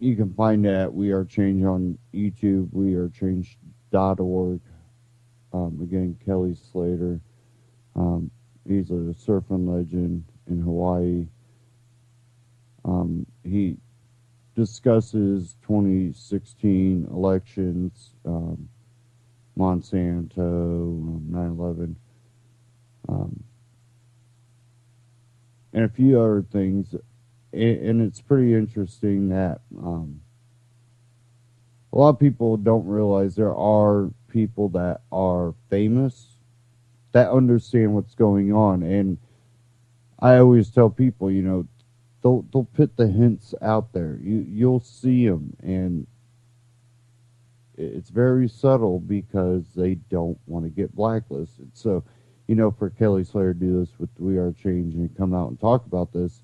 you can find it at We Are Change on YouTube, wearechange.org. Again, Kelly Slater. He's a surfing legend in Hawaii. He discusses 2016 elections, Monsanto, 9/11, and a few other things. And it's pretty interesting that a lot of people don't realize there are people that are famous that understand what's going on. And I always tell people, they'll put the hints out there. You'll see them, and it's very subtle because they don't want to get blacklisted. So, for Kelly Slater to do this with We Are Change and come out and talk about this,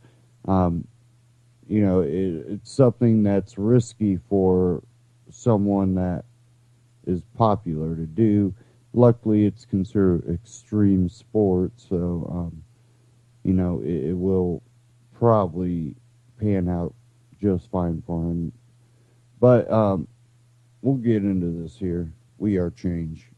it's something that's risky for someone that is popular to do. Luckily, it's considered extreme sport, so, it will probably pan out just fine for him. But we'll get into this here. We Are Change.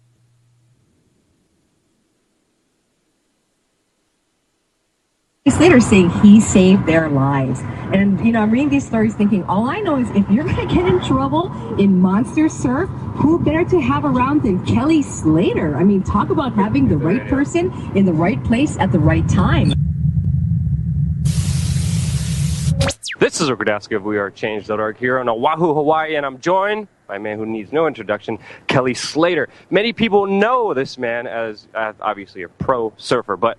Slater saying he saved their lives. And, I'm reading these stories thinking, all I know is if you're going to get in trouble in monster surf, who better to have around than Kelly Slater? I mean, talk about having the right person in the right place at the right time. This is Rick Radowski of WeAreChange.org here on Oahu, Hawaii, and I'm joined by a man who needs no introduction, Kelly Slater. Many people know this man as obviously a pro surfer, but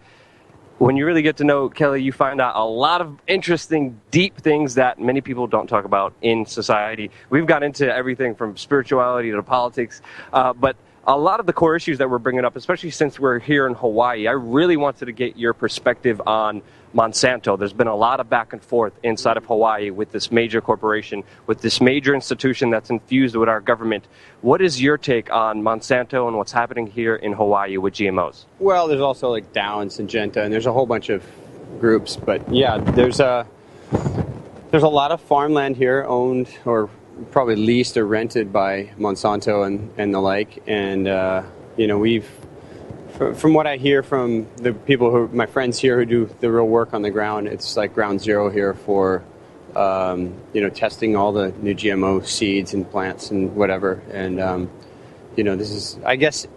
when you really get to know Kelly, you find out a lot of interesting, deep things that many people don't talk about in society. We've got into everything from spirituality to politics, but a lot of the core issues that we're bringing up, especially since we're here in Hawaii, I really wanted to get your perspective on Monsanto. There's been a lot of back and forth inside of Hawaii with this major corporation, with this major institution that's infused with our government. What is your take on Monsanto and what's happening here in Hawaii with GMOs? Well, there's also like Dow and Syngenta, and there's a whole bunch of groups. But yeah, there's a lot of farmland here owned or probably leased or rented by Monsanto and the like. And, from what I hear from the people my friends here who do the real work on the ground, it's like ground zero here for, testing all the new GMO seeds and plants and whatever. And, this is, I guess,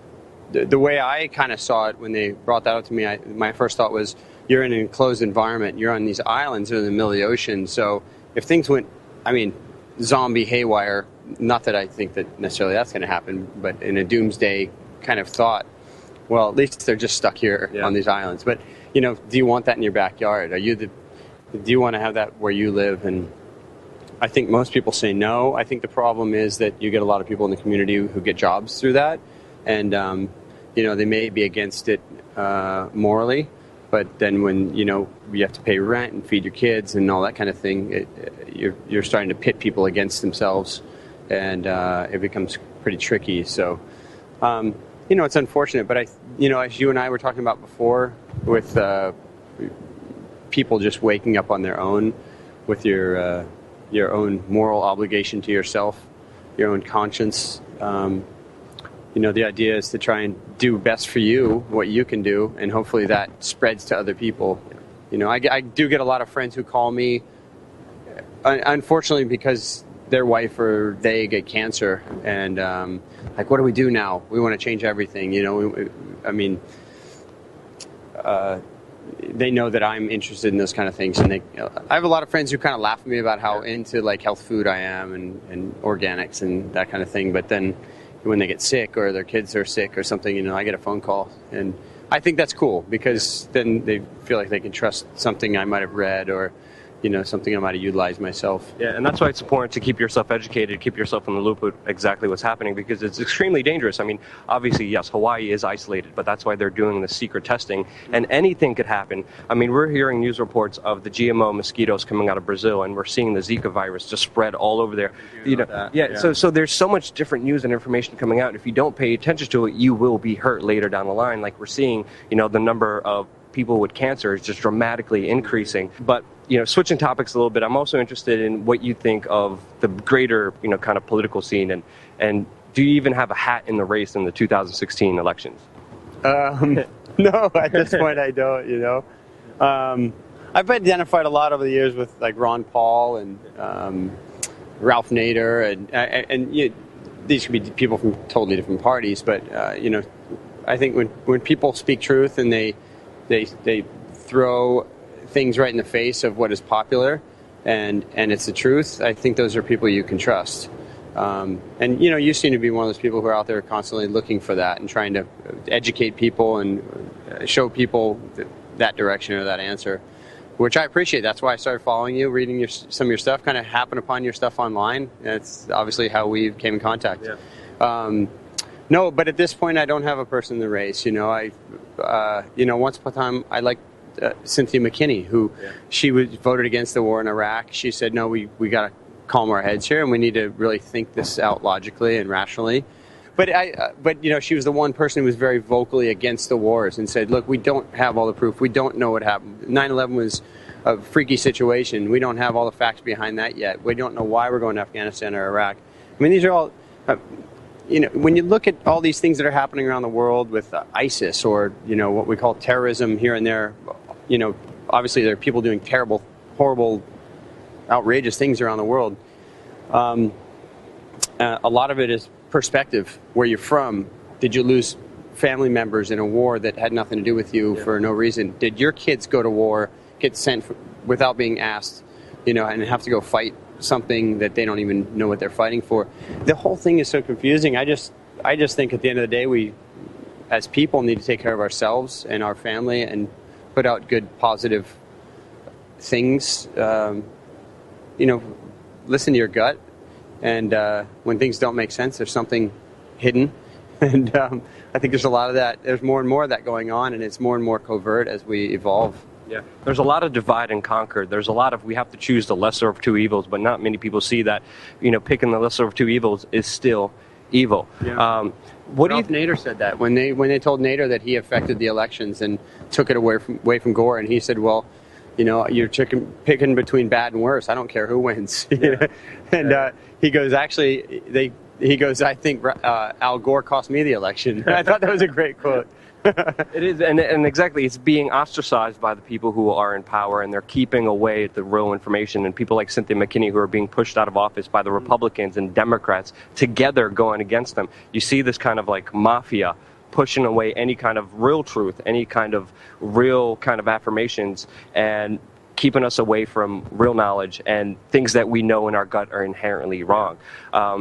the way I kind of saw it when they brought that up to me, my first thought was, you're in an enclosed environment. You're on these islands in the middle of the ocean. So if things went, zombie haywire, not that I think that necessarily that's going to happen, but in a doomsday kind of thought, well, at least they're just stuck here on these islands. But, do you want that in your backyard? Do you want to have that where you live? And I think most people say no. I think the problem is that you get a lot of people in the community who get jobs through that. And, they may be against it morally. But then when, you have to pay rent and feed your kids and all that kind of thing, you're starting to pit people against themselves. And it becomes pretty tricky. So, it's unfortunate. But, as you and I were talking about before, with people just waking up on their own with your own moral obligation to yourself, your own conscience, the idea is to try and do best for you, what you can do, and hopefully that spreads to other people. I do get a lot of friends who call me, unfortunately, because their wife or they get cancer, and what do we do now? We want to change everything. They know that I'm interested in those kind of things, and I have a lot of friends who kind of laugh at me about how into health food I am and organics and that kind of thing, but then when they get sick or their kids are sick or something, I get a phone call. And I think that's cool because then they feel like they can trust something I might have read or, something I might have utilized myself. Yeah, and that's why it's important to keep yourself educated, keep yourself in the loop with exactly what's happening, because it's extremely dangerous. Obviously, yes, Hawaii is isolated, but that's why they're doing the secret testing, and anything could happen. We're hearing news reports of the GMO mosquitoes coming out of Brazil, and we're seeing the Zika virus just spread all over there. So there's so much different news and information coming out. If you don't pay attention to it, you will be hurt later down the line. Like we're seeing, the number of people with cancer is just dramatically increasing. But switching topics a little bit, I'm also interested in what you think of the greater, kind of political scene, and do you even have a hat in the race in the 2016 elections? No, at this point I don't. I've identified a lot over the years with Ron Paul and Ralph Nader, and these could be people from totally different parties, but I think when people speak truth and they throw things right in the face of what is popular and it's the truth, I think those are people you can trust. And you seem to be one of those people who are out there constantly looking for that and trying to educate people and show people that direction or that answer, which I appreciate. That's why I started following you, reading some of your stuff, kind of happened upon your stuff online. That's obviously how we came in contact. Yeah. No, but at this point I don't have a person in the race. Once upon a time I liked Cynthia McKinney, who she voted against the war in Iraq. She said, no, we got to calm our heads here and we need to really think this out logically and rationally. But she was the one person who was very vocally against the wars and said, look, we don't have all the proof. We don't know what happened. 9/11 was a freaky situation. We don't have all the facts behind that yet. We don't know why we're going to Afghanistan or Iraq. These are all, when you look at all these things that are happening around the world with ISIS or, what we call terrorism here and there, obviously there are people doing terrible, horrible, outrageous things around the world. A lot of it is perspective, where you're from. Did you lose family members in a war that had nothing to do with you for no reason? Did your kids go to war, get sent without being asked, and have to go fight something that they don't even know what they're fighting for? The whole thing is so confusing. I just think at the end of the day, we as people need to take care of ourselves and our family and put out good, positive things. Listen to your gut. And when things don't make sense, there's something hidden. And I think there's a lot of that. There's more and more of that going on, and it's more and more covert as we evolve. Yeah, there's a lot of divide and conquer. There's a lot of we have to choose the lesser of two evils, but not many people see that, picking the lesser of two evils is still evil. Yeah. What do you? Nader said that when they told Nader that he affected the elections and took it away from Gore, and he said, well, you're picking between bad and worse. I don't care who wins. Yeah. And he goes, actually, I think Al Gore cost me the election. I thought that was a great quote. It is, and exactly, it's being ostracized by the people who are in power, and they're keeping away the real information. And people like Cynthia McKinney, who are being pushed out of office by the Republicans and Democrats together going against them. You see this kind of like mafia pushing away any kind of real truth, any kind of real kind of affirmations, and keeping us away from real knowledge and things that we know in our gut are inherently wrong. Let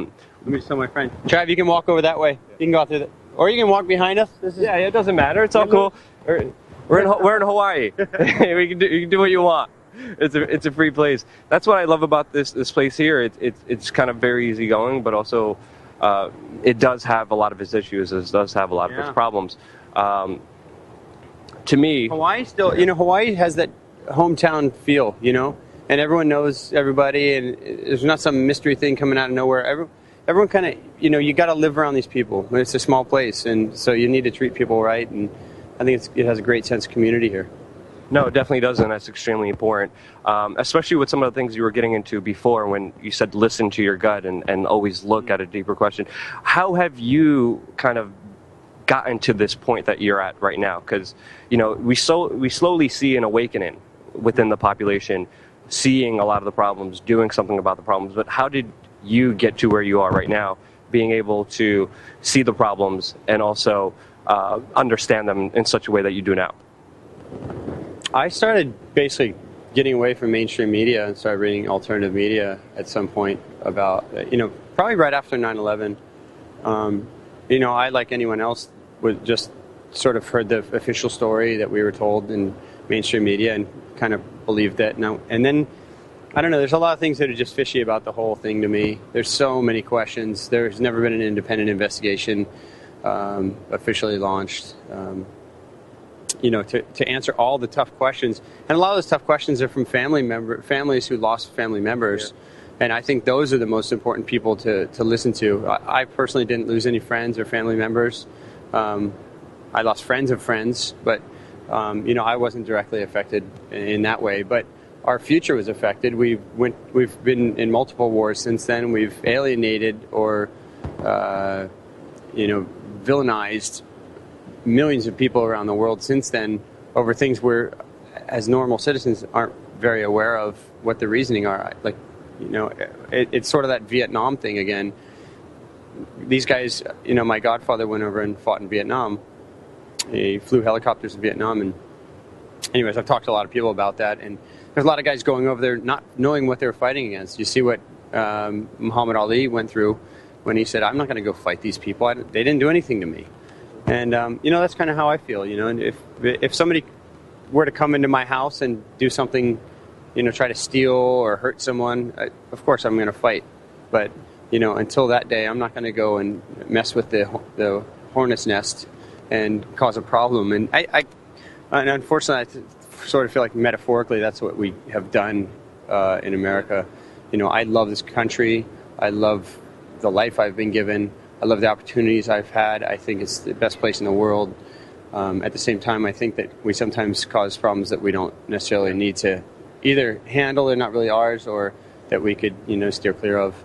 me just tell my friend, Trav, you can walk over that way. You can go out through or you can walk behind us. Yeah, it doesn't matter. It's all cool. We're in Hawaii. You can do what you want. It's a free place. That's what I love about this place here. It's kind of very easygoing, but also it does have a lot of its issues. It does have a lot of its problems. To me, Hawaii still, Hawaii has that hometown feel, and everyone knows everybody, and there's not some mystery thing coming out of nowhere. Everyone kind of, you got to live around these people. It's a small place, and so you need to treat people right. And I think it has a great sense of community here. No, it definitely does, and that's extremely important, especially with some of the things you were getting into before when you said listen to your gut and always look at a deeper question. How have you kind of gotten to this point that you're at right now? Because, we slowly see an awakening within the population, seeing a lot of the problems, doing something about the problems, but how did you get to where you are right now, being able to see the problems and also understand them in such a way that you do now? I started basically getting away from mainstream media and started reading alternative media at some point about, probably right after 9/11. I, like anyone else, would just sort of heard the official story that we were told in mainstream media and kind of believed that. And then, I don't know, there's a lot of things that are just fishy about the whole thing to me. There's so many questions. There's never been an independent investigation officially launched, to answer all the tough questions. And a lot of those tough questions are from families who lost family members. Yeah. And I think those are the most important people to listen to. I personally didn't lose any friends or family members. I lost friends of friends, but, I wasn't directly affected in that way. But our future was affected. We've been in multiple wars since then. We've alienated or, villainized millions of people around the world since then over things we're, as normal citizens, aren't very aware of what the reasoning are. Like, it's sort of that Vietnam thing again. These guys, my godfather went over and fought in Vietnam. He flew helicopters in Vietnam. And anyways, I've talked to a lot of people about that. And there's a lot of guys going over there not knowing what they're fighting against. You see what Muhammad Ali went through when he said, I'm not going to go fight these people. They didn't do anything to me. And, that's kind of how I feel, And if somebody were to come into my house and do something, try to steal or hurt someone, of course I'm going to fight. But, until that day, I'm not going to go and mess with the hornet's nest and cause a problem. And and unfortunately, I sort of feel like metaphorically that's what we have done in America. I love this country. I love the life I've been given. I love the opportunities I've had. I think it's the best place in the world. At the same time, I think that we sometimes cause problems that we don't necessarily need to either handle, they're not really ours, or that we could, steer clear of.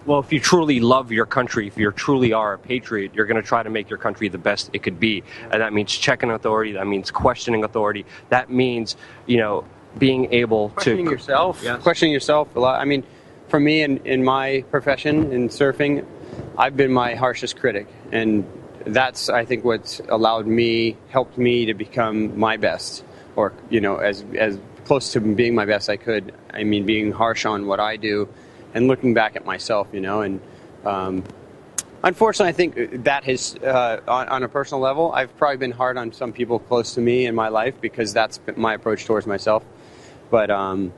Well, if you truly love your country, if you truly are a patriot, you're going to try to make your country the best it could be. And that means checking authority. That means questioning authority. That means, being able questioning to... yourself. Yes. Questioning yourself a lot. I mean, for me in my profession, in surfing, I've been my harshest critic. And that's, I think, what's helped me to become my best. Or, as close to being my best I could. I mean, being harsh on what I do. And looking back at myself, and unfortunately, I think that has, on a personal level, I've probably been hard on some people close to me in my life because that's my approach towards myself. But I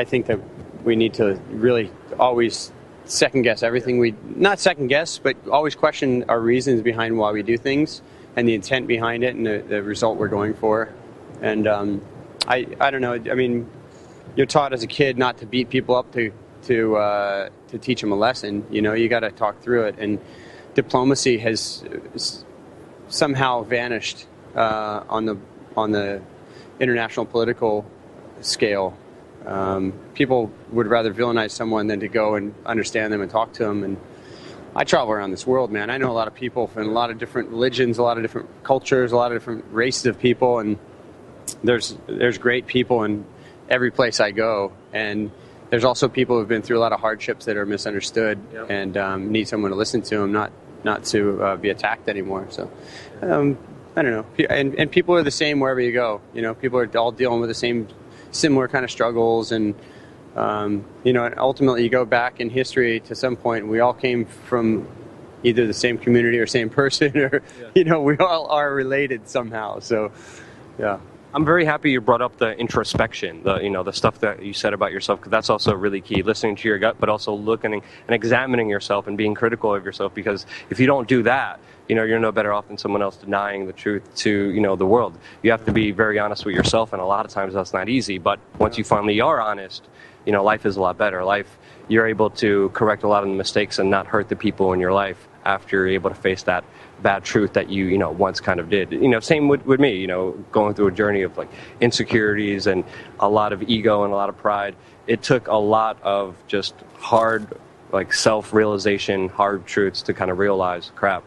think that we need to really always second guess everything we, not second guess, but always question our reasons behind why we do things and the intent behind it and the result we're going for. And I don't know. I mean, you're taught as a kid not to beat people up to teach them a lesson. You know, you got to talk through it. And diplomacy has somehow vanished on the international political scale. People would rather villainize someone than to go and understand them and talk to them. And I travel around this world, man. I know a lot of people from a lot of different religions, a lot of different cultures, a lot of different races of people, and there's great people in every place I go. And there's also people who've been through a lot of hardships that are misunderstood and need someone to listen to them, not to be attacked anymore. So I don't know. And people are the same wherever you go. You know, people are all dealing with the same similar kind of struggles, and you know, and ultimately you go back in history to some point, we all came from either the same community or same person, or you know, we all are related somehow. So yeah, I'm very happy you brought up the introspection, the stuff that you said about yourself, because that's also really key, listening to your gut, but also looking and examining yourself and being critical of yourself, because if you don't do that, you know, you're no better off than someone else denying the truth to, you know, the world. You have to be very honest with yourself, and a lot of times that's not easy, but once you finally are honest, you know, life is a lot better. You're able to correct a lot of the mistakes and not hurt the people in your life after you're able to face that bad truth that you know, once kind of did. You know, same with me, you know, going through a journey of like insecurities and a lot of ego and a lot of pride. It took a lot of just hard, like self-realization, hard truths to kind of realize, crap,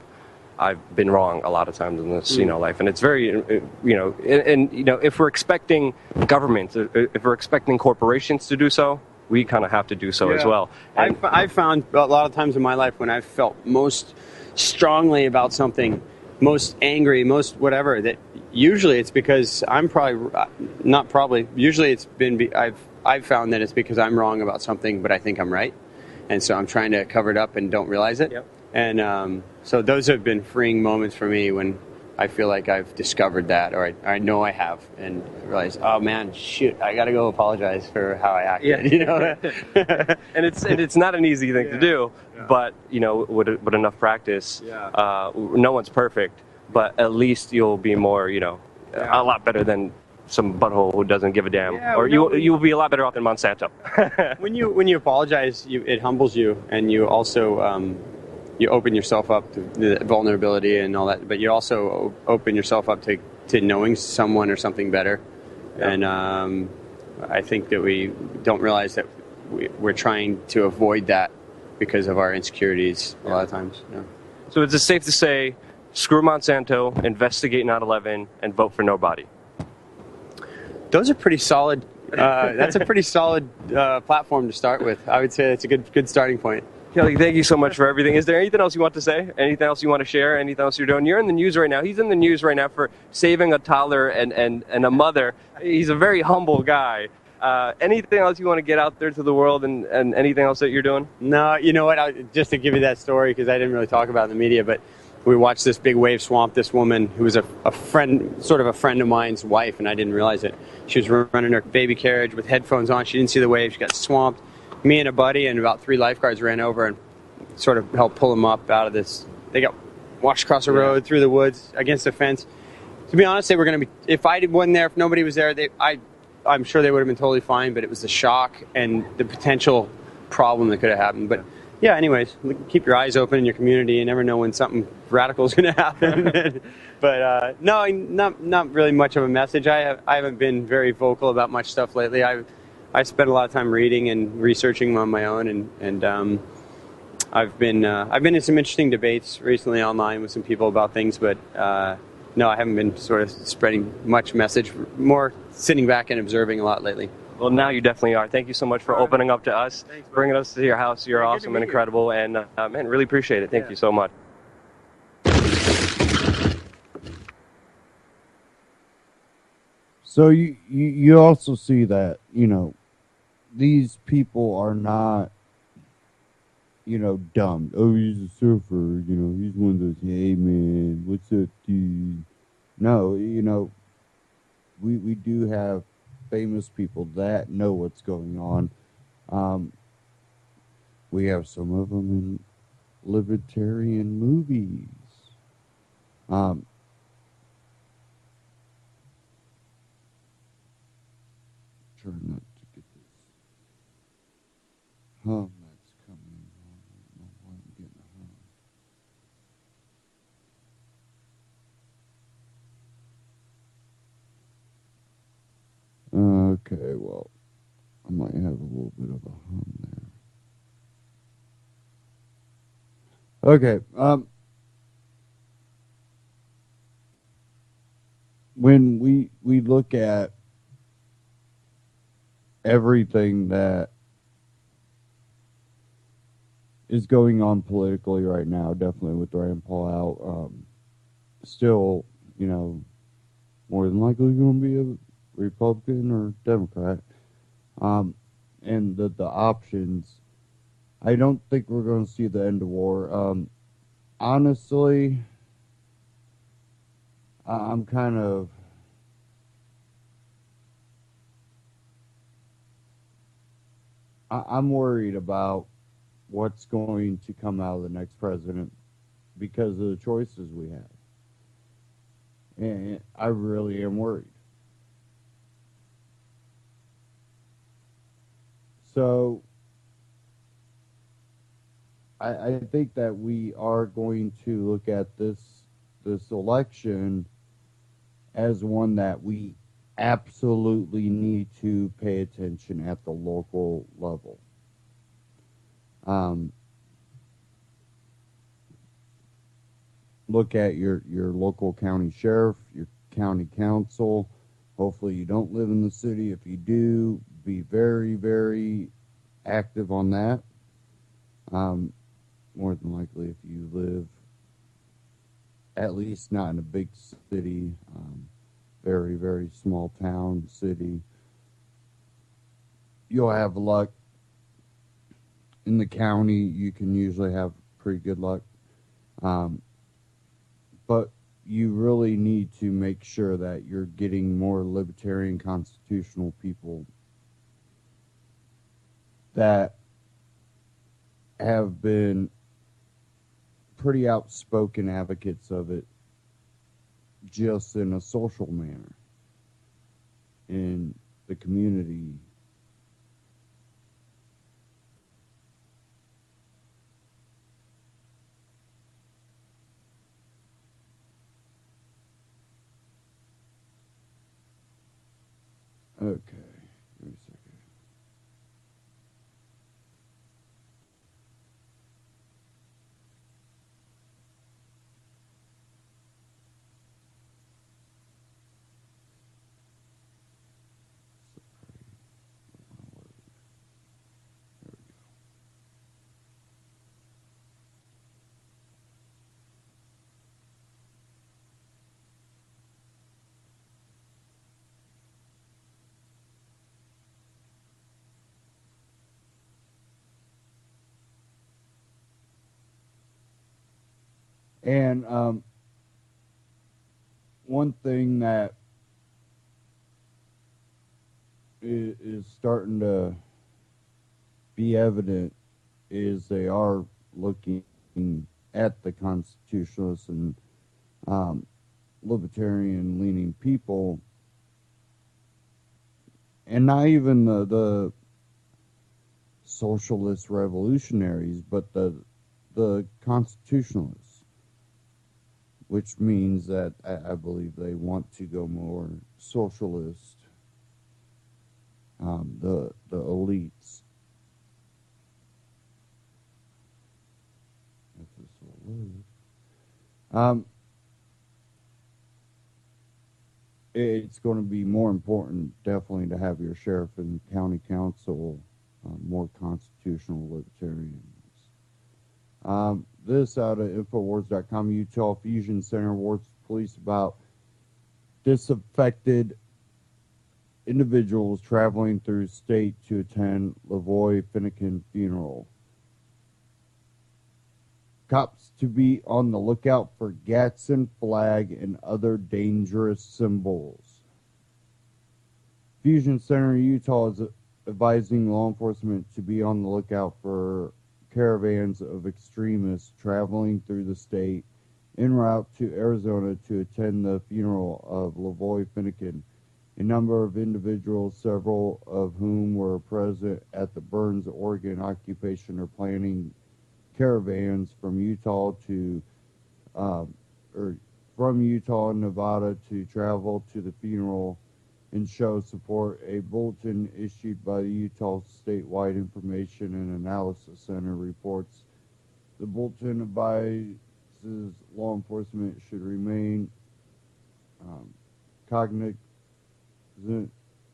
I've been wrong a lot of times in this, you know, life. And it's very, you know, and you know, if we're expecting governments, if we're expecting corporations to do so, we kind of have to do so as well. And I've found a lot of times in my life when I've felt most strongly about something, most angry, most whatever, that usually it's because I'm usually it's been, I've found that it's because I'm wrong about something, but I think I'm right. And so I'm trying to cover it up and don't realize it. Yep. And so those have been freeing moments for me when I feel like I've discovered that, or I know I have, and realize, oh man, shoot, I got to go apologize for how I acted. Yeah. You know, and it's not an easy thing to do, but you know, with enough practice, no one's perfect, but at least you'll be more, you know, a lot better than some butthole who doesn't give a damn, or you'll be a lot better off than Monsanto. when you apologize, it humbles you, and you also you open yourself up to the vulnerability and all that, but you also open yourself up to knowing someone or something better. And I think that we don't realize that we're trying to avoid that because of our insecurities a lot of times. So is it safe to say, screw Monsanto, investigate 9/11, and vote for nobody? Those are pretty solid. That's a pretty solid platform to start with. I would say that's a good starting point. Kelly, thank you so much for everything. Is there anything else you want to say? Anything else you want to share? Anything else you're doing? You're in the news right now. He's in the news right now for saving a toddler and a mother. He's a very humble guy. Anything else you want to get out there to the world, and anything else that you're doing? No, you know what? Just to give you that story, because I didn't really talk about it in the media, but we watched this big wave swamp this woman who was a friend, sort of a friend of mine's wife, and I didn't realize it. She was running her baby carriage with headphones on. She didn't see the wave. She got swamped. Me and a buddy and about 3 lifeguards ran over and sort of helped pull them up out of this. They got washed across the road, through the woods, against the fence. To be honest, they were going to be, if I wasn't there, if nobody was there, I'm sure they would have been totally fine, but it was the shock and the potential problem that could have happened. But yeah, anyways, keep your eyes open in your community. You never know when something radical is going to happen. But no, not really much of a message. I haven't been very vocal about much stuff lately. I spent a lot of time reading and researching on my own, and I've been in some interesting debates recently online with some people about things, but no, I haven't been sort of spreading much message. More sitting back and observing a lot lately. Well, now you definitely are. Thank you so much for opening up to us, bringing us to your house. You're awesome and incredible, and man, really appreciate it. Thank you so much. So you also see that, you know, these people are not, you know, dumb. Oh, he's a surfer. You know, he's one of those, hey, man, what's up, dude? No, you know, we do have famous people that know what's going on. we have some of them in libertarian movies. Try not to get this hum that's coming on. I don't know why I'm getting a hum. Okay, well, I might have a little bit of a hum there. Okay, when we look at everything that is going on politically right now, definitely with Rand Paul out, still, you know, more than likely going to be a Republican or Democrat. And the options, I don't think we're going to see the end of war. Honestly, I'm kind of I'm worried about what's going to come out of the next president because of the choices we have. And I really am worried. So I think that we are going to look at this election as one that we absolutely need to pay attention at the local level. Look at your local county sheriff, your county council. Hopefully you don't live in the city. If you do, be very, very active on that. More than likely, if you live at least not in a big city, very, very small town, city, you'll have luck. In the county, you can usually have pretty good luck. But you really need to make sure that you're getting more libertarian constitutional people that have been pretty outspoken advocates of it just in a social manner in the community. Okay, give me a second. And one thing that is starting to be evident is they are looking at the constitutionalists and libertarian leaning people, and not even the socialist revolutionaries, but the constitutionalists, which means that I believe they want to go more socialist. The elites. If this will load. It's going to be more important, definitely, to have your sheriff and county council more constitutional libertarians. This out of Infowars.com. Utah Fusion Center warns police about disaffected individuals traveling through state to attend Lavoy Finnegan funeral. Cops to be on the lookout for Gadsden flag and other dangerous symbols. Fusion Center, Utah is advising law enforcement to be on the lookout for caravans of extremists traveling through the state en route to Arizona to attend the funeral of Lavoy Finnegan. A number of individuals, several of whom were present at the Burns, Oregon occupation, are planning caravans from Utah and Nevada to travel to the funeral and show support. A bulletin issued by the Utah Statewide Information and Analysis Center reports the bulletin advises law enforcement should remain cognizant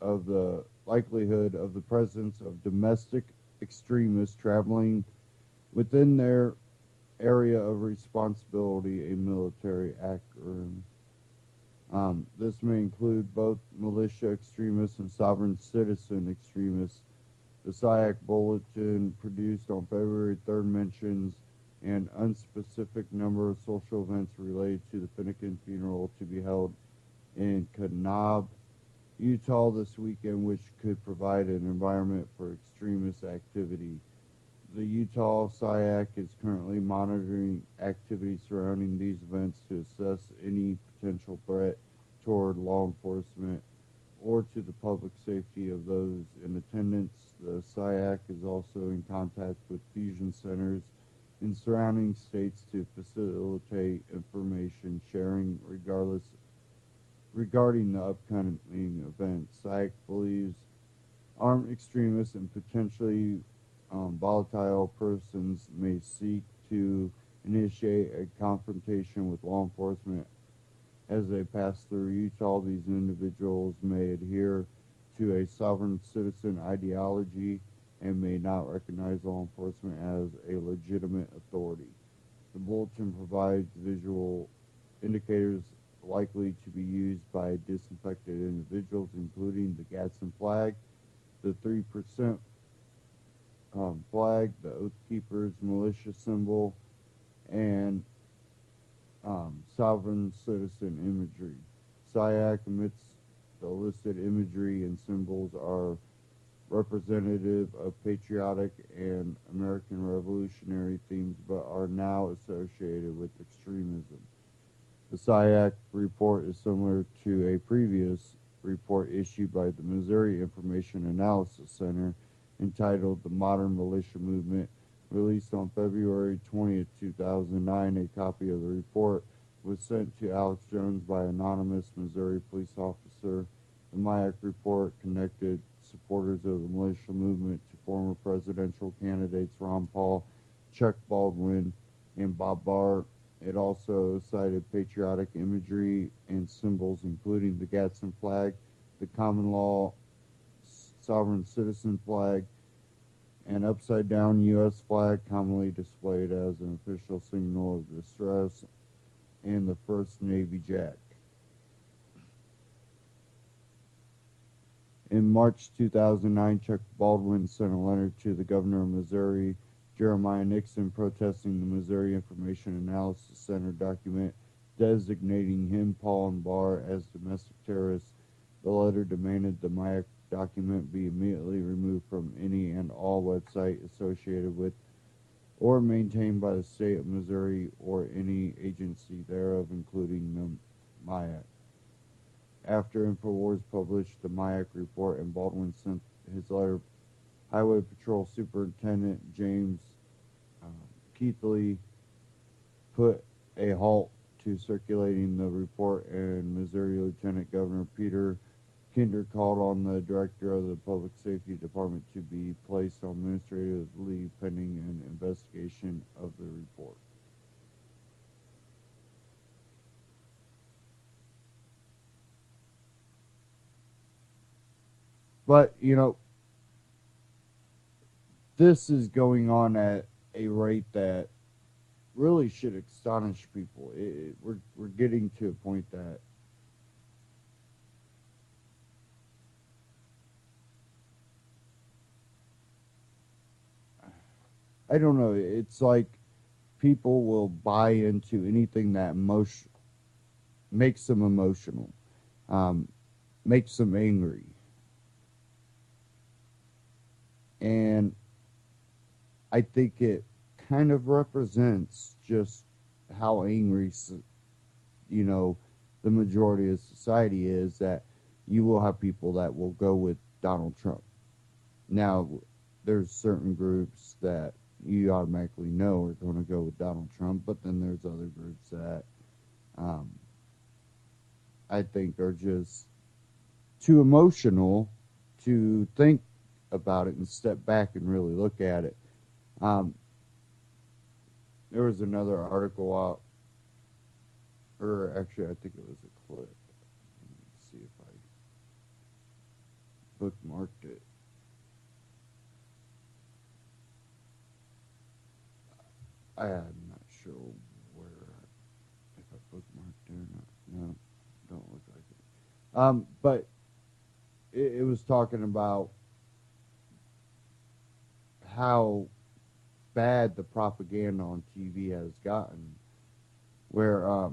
of the likelihood of the presence of domestic extremists traveling within their area of responsibility, a military acronym. This may include both militia extremists and sovereign citizen extremists. The SIAC bulletin produced on February 3rd mentions an unspecific number of social events related to the Finnegan funeral to be held in Kanab, Utah this weekend, which could provide an environment for extremist activity. The Utah SIAC is currently monitoring activities surrounding these events to assess any potential threat toward law enforcement or to the public safety of those in attendance. The SIAC is also in contact with fusion centers in surrounding states to facilitate information sharing regarding the upcoming event. SIAC believes armed extremists and potentially volatile persons may seek to initiate a confrontation with law enforcement as they pass through Utah. These individuals may adhere to a sovereign citizen ideology and may not recognize law enforcement as a legitimate authority. The bulletin provides visual indicators likely to be used by disaffected individuals, including the Gadsden flag, the 3% flag, the Oath Keepers militia symbol, and sovereign citizen imagery. SIAC amidst the listed imagery and symbols are representative of patriotic and American revolutionary themes, but are now associated with extremism. The SIAC report is similar to a previous report issued by the Missouri Information Analysis Center entitled The Modern Militia Movement, released on February 20th, 2009. A copy of the report was sent to Alex Jones by an anonymous Missouri police officer. The MIAC report connected supporters of the militia movement to former presidential candidates Ron Paul, Chuck Baldwin, and Bob Barr. It also cited patriotic imagery and symbols, including the Gadsden flag, the common law sovereign citizen flag, an upside-down U.S. flag commonly displayed as an official signal of distress, and the First Navy Jack. In March 2009, Chuck Baldwin sent a letter to the governor of Missouri, Jeremiah Nixon, protesting the Missouri Information Analysis Center document designating him, Paul, and Barr as domestic terrorists. The letter demanded the MIAC document be immediately removed from any and all website associated with or maintained by the state of Missouri or any agency thereof, including the MIAC. After InfoWars published the MIAC report and Baldwin sent his letter, Highway Patrol Superintendent James Keithley put a halt to circulating the report, and Missouri Lieutenant Governor Peter Kinder called on the director of the Public Safety Department to be placed on administrative leave pending an investigation of the report. But, you know, this is going on at a rate that really should astonish people. We're getting to a point that I don't know. It's like people will buy into anything that makes them emotional, makes them angry. And I think it kind of represents just how angry, you know, the majority of society is, that you will have people that will go with Donald Trump. Now, there's certain groups that you automatically know are going to go with Donald Trump, but then there's other groups that I think are just too emotional to think about it and step back and really look at it. There was another article out, or actually, I think it was a clip. Let me see if I bookmarked it. I'm not sure if I bookmarked it or not. No, don't look like it. But it was talking about how bad the propaganda on TV has gotten, where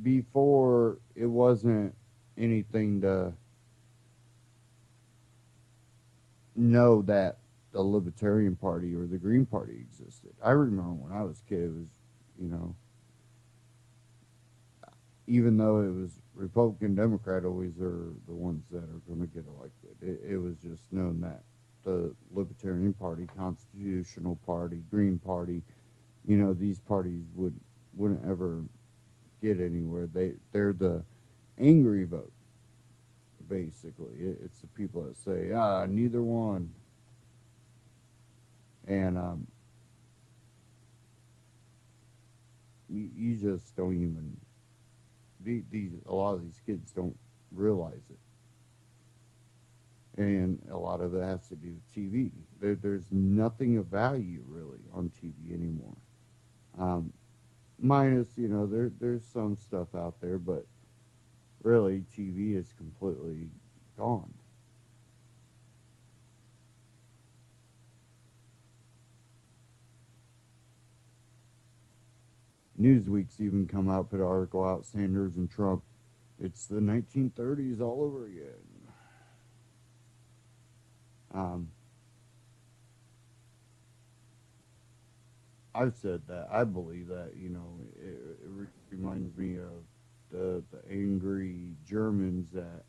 before it wasn't anything to know that the Libertarian Party or the Green Party existed. I remember when I was a kid, it was, you know, even though it was Republican, Democrat always are the ones that are going to get elected. It was just known that the Libertarian Party, Constitutional Party, Green Party, you know, these parties wouldn't ever get anywhere. They're the angry vote, basically. It's the people that say, neither one. And you just don't even, a lot of these kids don't realize it. And a lot of it has to do with TV. There's nothing of value, really, on TV anymore. Minus, you know, there's some stuff out there, but really, TV is completely gone. Newsweek's even come out, put an article out, Sanders and Trump, it's the 1930s all over again. I've said that. I believe that, you know, it reminds me of the angry Germans that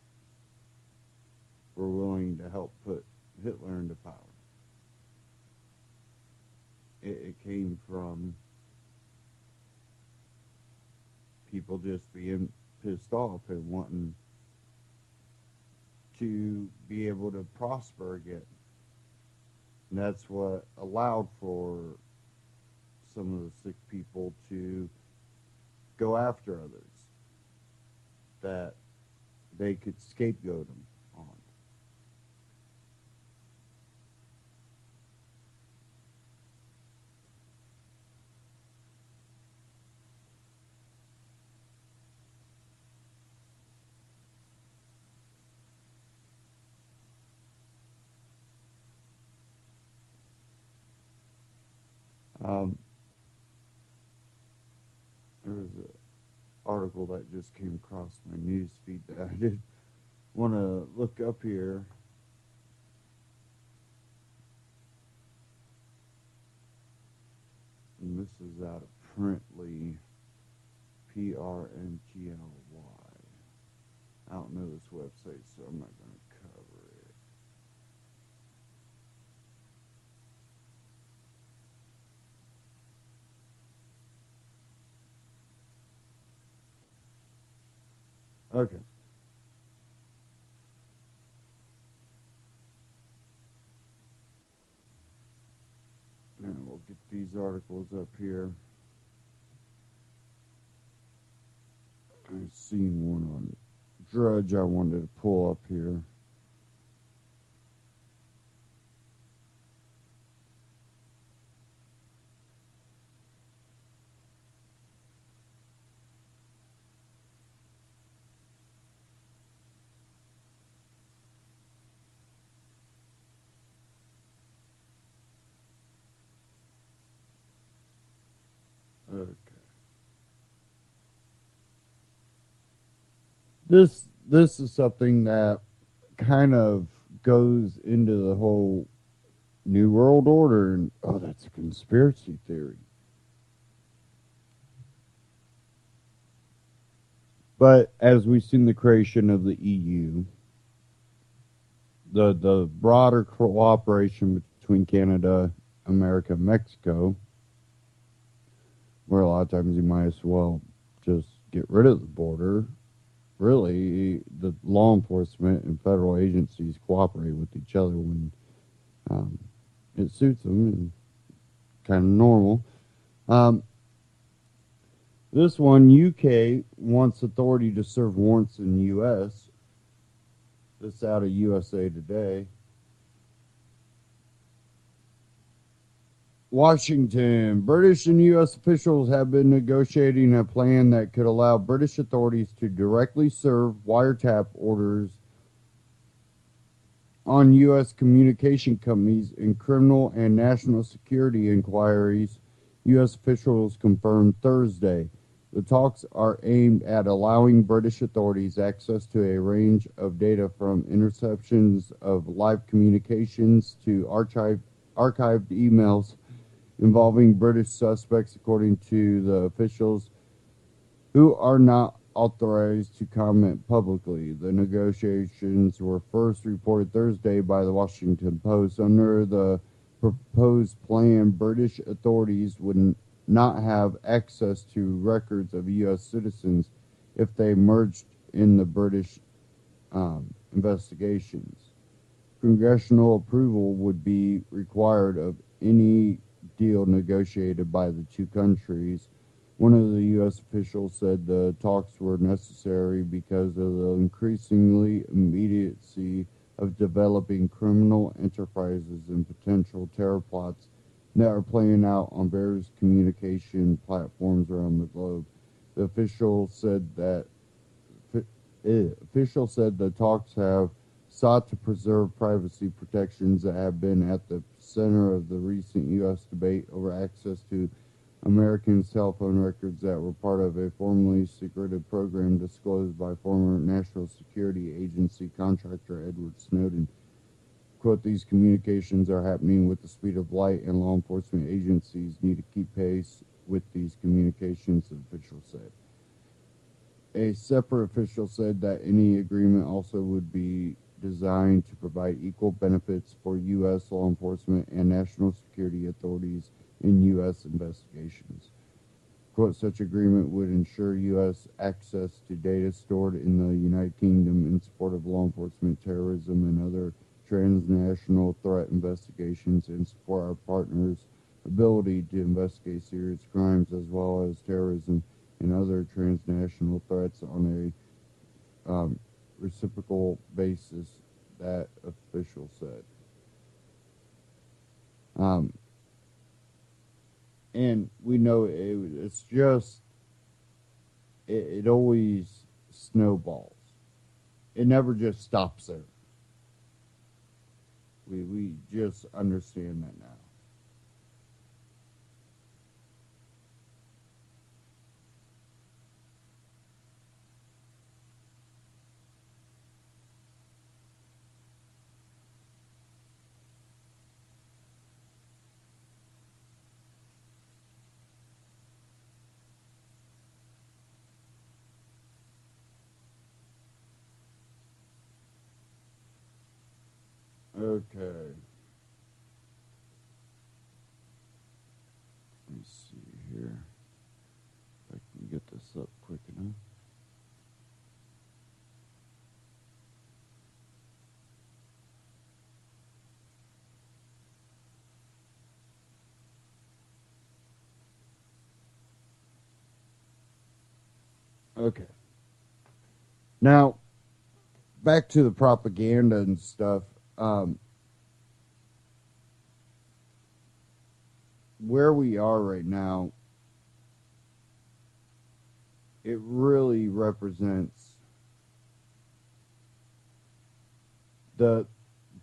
were willing to help put Hitler into power. It came from people just being pissed off and wanting to be able to prosper again. And that's what allowed for some of the sick people to go after others that they could scapegoat them on. There was an article that just came across my news feed that I did want to look up here. And this is out of Printly, Prntly. I don't know this website, so I'm not going to cover it. Okay. And we'll get these articles up here. I've seen one on Drudge I wanted to pull up here. Okay. This is something that kind of goes into the whole New World Order, and oh, that's a conspiracy theory. But as we've seen the creation of the EU, the broader cooperation between Canada, America, and Mexico, where a lot of times you might as well just get rid of the border. Really, the law enforcement and federal agencies cooperate with each other when it suits them, and kind of normal. This one, UK wants authority to serve warrants in the U.S. This out of USA Today. Washington. British and U.S. officials have been negotiating a plan that could allow British authorities to directly serve wiretap orders on U.S. communication companies in criminal and national security inquiries, U.S. officials confirmed Thursday. The talks are aimed at allowing British authorities access to a range of data from interceptions of live communications to archived emails involving British suspects, according to the officials, who are not authorized to comment publicly. The negotiations were first reported Thursday by the Washington Post. Under the proposed plan, British authorities would not have access to records of U.S. citizens if they merged in the British investigations. Congressional approval would be required of any deal negotiated by the two countries. One of the U.S. officials said the talks were necessary because of the increasingly immediacy of developing criminal enterprises and potential terror plots that are playing out on various communication platforms around the globe. The official said the talks have sought to preserve privacy protections that have been at the center of the recent U.S. debate over access to American cell phone records that were part of a formerly secretive program disclosed by former National Security Agency contractor Edward Snowden. Quote, these communications are happening with the speed of light, and law enforcement agencies need to keep pace with these communications, the official said. A separate official said that any agreement also would be designed to provide equal benefits for U.S. law enforcement and national security authorities in U.S. investigations. Quote, such agreement would ensure U.S. access to data stored in the United Kingdom in support of law enforcement, terrorism, and other transnational threat investigations, and support our partners' ability to investigate serious crimes as well as terrorism and other transnational threats on a reciprocal basis, that official said. And we know it's just, it always snowballs. It never just stops there. We just understand that now. Okay. Let me see here. If I can get this up quick enough. Okay. Now, back to the propaganda and stuff. Where we are right now, it really represents the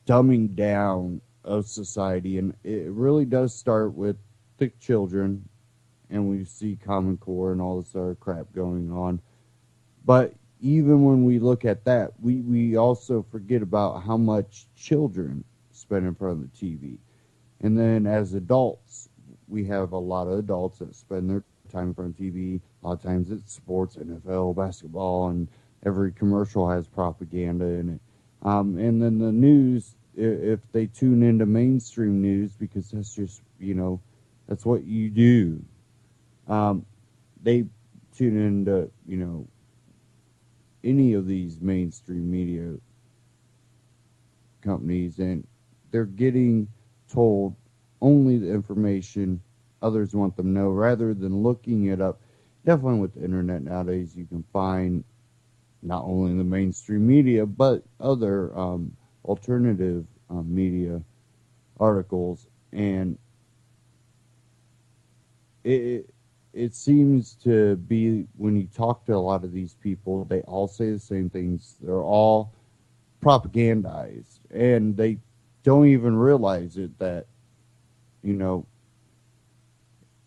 dumbing down of society, and it really does start with the children, and we see Common Core and all this other crap going on. But even when we look at that, we also forget about how much children spend in front of the TV. And then as adults, we have a lot of adults that spend their time in front of TV. A lot of times it's sports, NFL, basketball, and every commercial has propaganda in it. And then the news, if they tune into mainstream news, because that's just, that's what you do. They tune into, any of these mainstream media companies, and they're getting told only the information others want them to know rather than looking it up. Definitely with the internet nowadays, you can find not only the mainstream media, but other alternative media articles. And it seems to be, when you talk to a lot of these people, they all say the same things. They're all propagandized, and they don't even realize it that,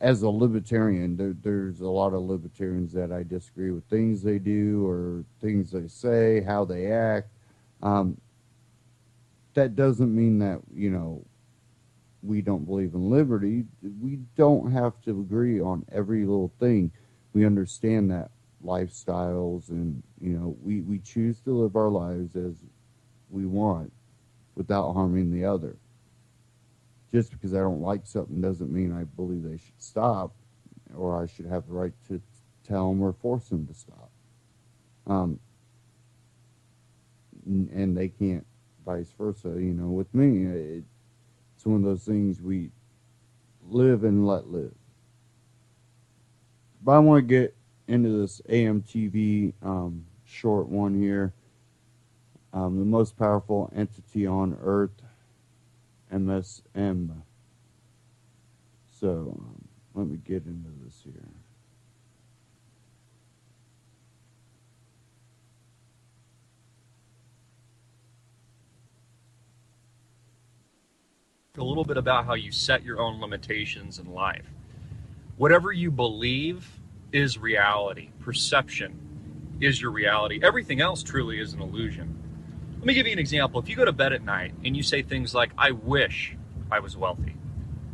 as a libertarian, there's a lot of libertarians that I disagree with things they do or things they say, how they act. That doesn't mean that, we don't believe in liberty. We don't have to agree on every little thing. We understand that lifestyles and, we choose to live our lives as we want without harming the other. Just because I don't like something doesn't mean I believe they should stop, or I should have the right to tell them or force them to stop. And they can't vice versa, with me. It's one of those things we live and let live. But I want to get into this AMTV short one here. The most powerful entity on Earth, MSM. So, let me get into this here. A little bit about how you set your own limitations in life. Whatever you believe is reality. Perception is your reality. Everything else truly is an illusion. Let me give you an example. If you go to bed at night and you say things like, I wish I was wealthy,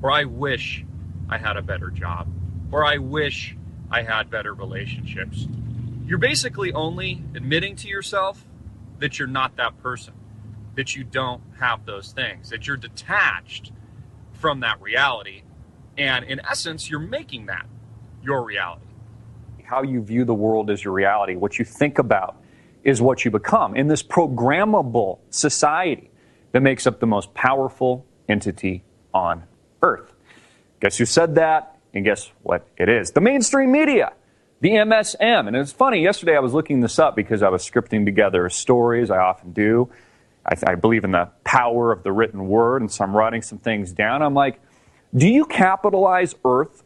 or I wish I had a better job, or I wish I had better relationships, you're basically only admitting to yourself that you're not that person, that you don't have those things, that you're detached from that reality. And in essence, you're making that your reality. How you view the world is your reality. What you think about is what you become in this programmable society that makes up the most powerful entity on Earth. Guess who said that? And guess what it is? The mainstream media, the MSM. And it's funny, yesterday I was looking this up because I was scripting together stories, I often do. I believe in the power of the written word, and so I'm writing some things down. I'm like, do you capitalize Earth,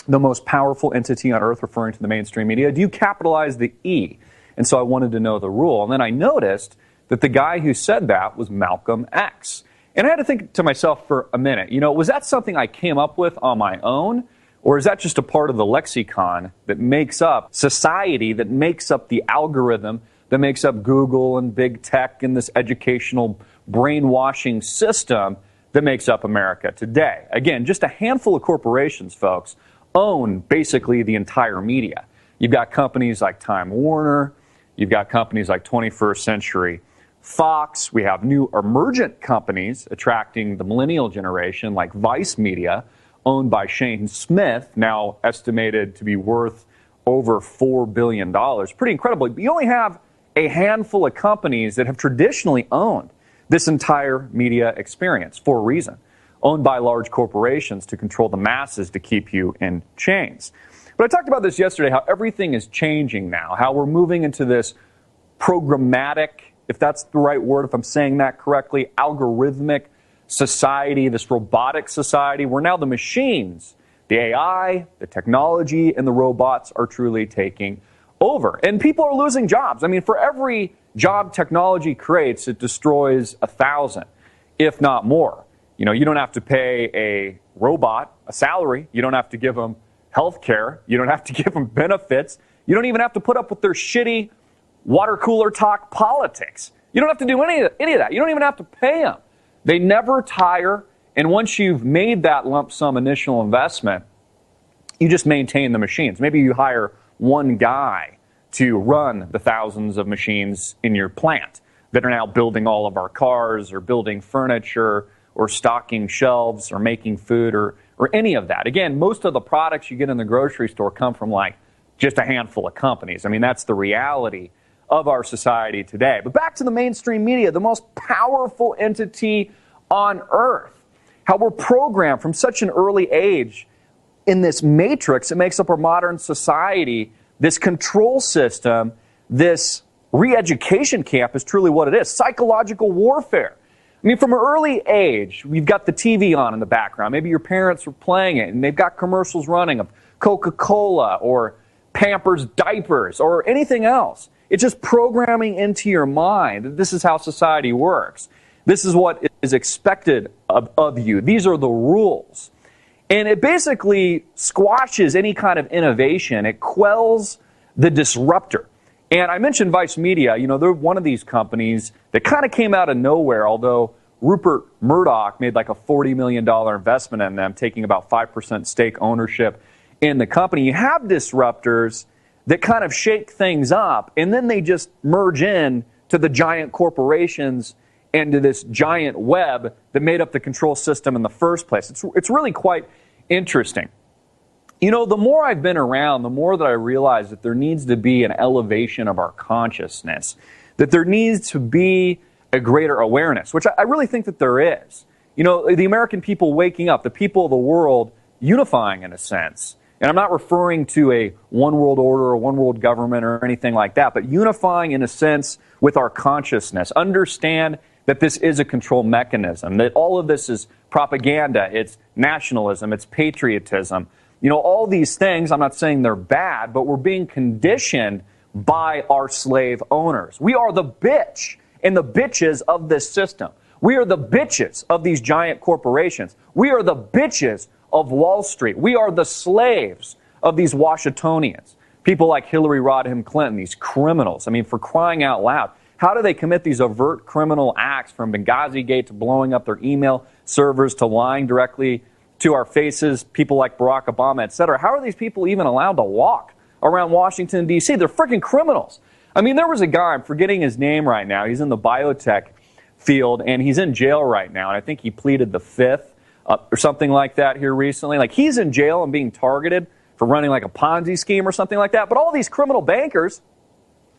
the most powerful entity on Earth, referring to the mainstream media? Do you capitalize the E? And so I wanted to know the rule. And then I noticed that the guy who said that was Malcolm X. And I had to think to myself for a minute, was that something I came up with on my own? Or is that just a part of the lexicon that makes up society, that makes up the algorithm, that makes up Google and big tech and this educational brainwashing system that makes up America today? Again, just a handful of corporations, folks, own basically the entire media. You've got companies like Time Warner. You've got companies like 21st Century Fox. We have new emergent companies attracting the millennial generation like Vice Media, owned by Shane Smith, now estimated to be worth over $4 billion. Pretty incredible. But you only have a handful of companies that have traditionally owned this entire media experience for a reason. Owned by large corporations to control the masses to keep you in chains. But I talked about this yesterday, how everything is changing now, how we're moving into this programmatic, if that's the right word, if I'm saying that correctly, algorithmic society, this robotic society, where now the machines, the AI, the technology, and the robots are truly taking over. And people are losing jobs. I mean, for every job technology creates, it destroys 1,000, if not more. You don't have to pay a robot a salary. You don't have to give them health care. You don't have to give them benefits. You don't even have to put up with their shitty water cooler talk politics. You don't have to do any of that. You don't even have to pay them. They never tire And once you've made that lump sum initial investment, you just maintain the machines. Maybe you hire one guy to run the thousands of machines in your plant that are now building all of our cars or building furniture or stocking shelves or making food or any of that. Again, most of the products you get in the grocery store come from like just a handful of companies. I mean, that's the reality of our society today. But back to the mainstream media, the most powerful entity on earth. How we're programmed from such an early age in this matrix that makes up our modern society, this control system, this re-education camp is truly what it is. Psychological warfare. I mean, from an early age, we've got the TV on in the background. Maybe your parents are playing it, and they've got commercials running of Coca-Cola or Pampers diapers or anything else. It's just programming into your mind that this is how society works. This is what is expected of you. These are the rules. And it basically squashes any kind of innovation. It quells the disruptor. And I mentioned Vice Media. You know, they're one of these companies that kind of came out of nowhere, although Rupert Murdoch made like a $40 million investment in them, taking about 5% stake ownership in the company. You have disruptors that kind of shake things up, and then they just merge in to the giant corporations and to this giant web that made up the control system in the first place. It's really quite interesting. You know, the more I've been around, the more that I realize that there needs to be an elevation of our consciousness, that there needs to be a greater awareness, which I really think that there is. You know, the American people waking up, the people of the world unifying in a sense. And I'm not referring to a one world order or one world government or anything like that, but unifying in a sense with our consciousness. Understand that this is a control mechanism, that all of this is propaganda, it's nationalism, it's patriotism. You know, all these things, I'm not saying they're bad, but we're being conditioned by our slave owners. We are the bitch and the bitches of this system. We are the bitches of these giant corporations. We are the bitches of Wall Street. We are the slaves of these Washingtonians. People like Hillary Rodham Clinton, these criminals. I mean, for crying out loud. How do they commit these overt criminal acts, from Benghazi Gate to blowing up their email servers to lying directly to our faces, people like Barack Obama, etc.? How are these people even allowed to walk around Washington, D.C.? They're freaking criminals. I mean, there was a guy, I'm forgetting his name right now, he's in the biotech field, and he's in jail right now, and I think he pleaded the fifth or something like that here recently. Like, he's in jail and being targeted for running like a Ponzi scheme or something like that, but all these criminal bankers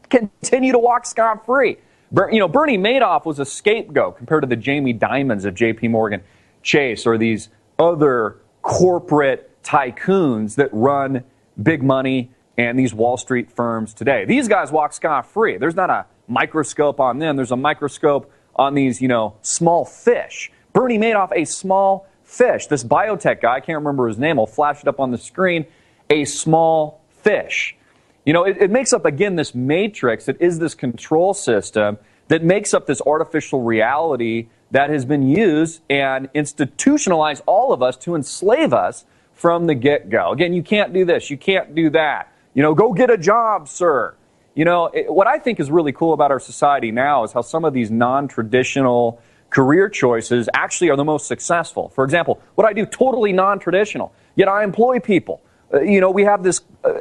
continue to walk scot-free. You know, Bernie Madoff was a scapegoat compared to the Jamie Dimons of J.P. Morgan Chase or these other corporate tycoons that run big money and these Wall Street firms today. These guys walk scot-free. There's not a microscope on them. There's a microscope on these, you know, small fish. Bernie Madoff, a small fish. This biotech guy, I can't remember his name, I'll flash it up on the screen, a small fish. You know, it makes up, again, this matrix that is this control system that makes up this artificial reality that has been used and institutionalized all of us to enslave us from the get-go. Again, you can't do this, you can't do that. You know, go get a job, sir. You know, what I think is really cool about our society now is how some of these non-traditional career choices actually are the most successful. For example, what I do, totally non-traditional, yet I employ people. You know, we have this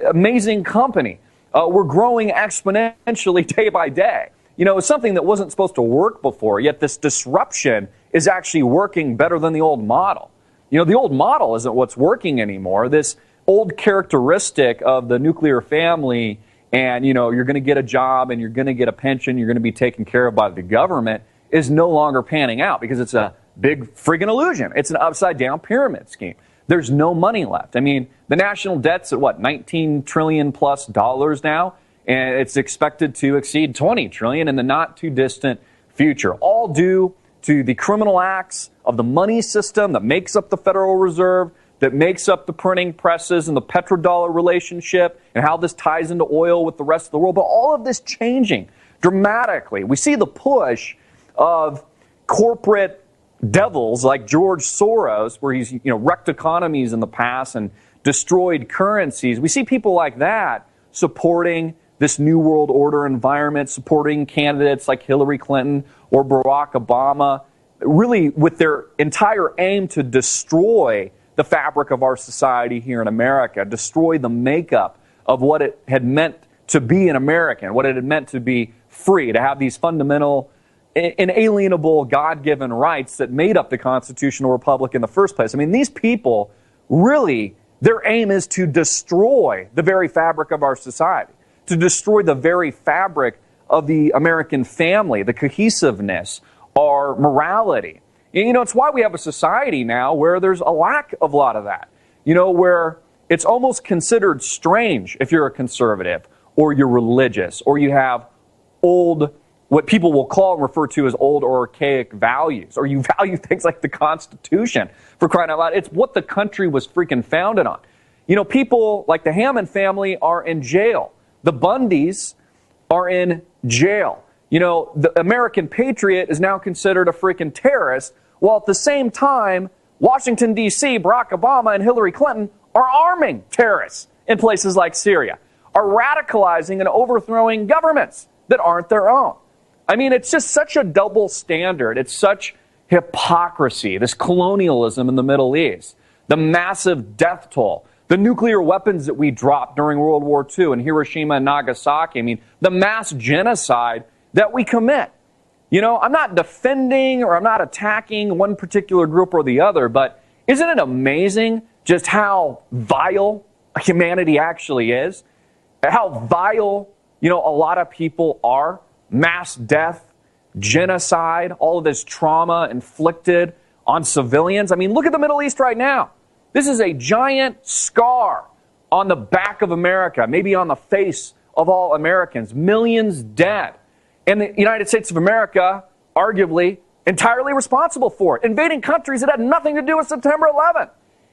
amazing company. We're growing exponentially day by day. You know, it's something that wasn't supposed to work before, yet this disruption is actually working better than the old model. You know, the old model isn't what's working anymore. This old characteristic of the nuclear family and, you know, you're going to get a job and you're going to get a pension, you're going to be taken care of by the government is no longer panning out because it's a big friggin' illusion. It's an upside-down pyramid scheme. There's no money left. I mean, the national debt's at what, $19 trillion plus now, and it's expected to exceed $20 trillion in the not too distant future, all due to the criminal acts of the money system that makes up the Federal Reserve, that makes up the printing presses and the petrodollar relationship and how this ties into oil with the rest of the world. But all of this changing dramatically. We see the push of corporate devils like George Soros, where he's, you know, wrecked economies in the past and destroyed currencies. We see people like that supporting this new world order environment, supporting candidates like Hillary Clinton or Barack Obama. really with their entire aim to destroy the fabric of our society here in America, destroy the makeup of what it had meant to be an American, what it had meant to be free, to have these fundamental, inalienable, God-given rights that made up the constitutional republic in the first place. I mean, these people really, their aim is to destroy the very fabric of our society, to destroy the very fabric of the American family, the cohesiveness, our morality. You know, it's why we have a society now where there's a lack of a lot of that. You know, where it's almost considered strange if you're a conservative or you're religious or you have old, what people will call and refer to as old or archaic values, or you value things like the Constitution, for crying out loud. It's what the country was freaking founded on. You know, people like the Hammond family are in jail. The Bundys are in jail. You know, the American patriot is now considered a freaking terrorist, while at the same time, Washington, D.C., Barack Obama and Hillary Clinton are arming terrorists in places like Syria, are radicalizing and overthrowing governments that aren't their own. I mean, it's just such a double standard. It's such hypocrisy, this colonialism in the Middle East, the massive death toll, the nuclear weapons that we dropped during World War II in Hiroshima and Nagasaki. I mean, the mass genocide that we commit. You know, I'm not defending or I'm not attacking one particular group or the other, but isn't it amazing just how vile humanity actually is? How vile, you know, a lot of people are. Mass death, genocide, all of this trauma inflicted on civilians. I mean, look at the Middle East right now. This is a giant scar on the back of America, maybe on the face of all Americans. Millions dead. And the United States of America, arguably, entirely responsible for it. Invading countries that had nothing to do with September 11th.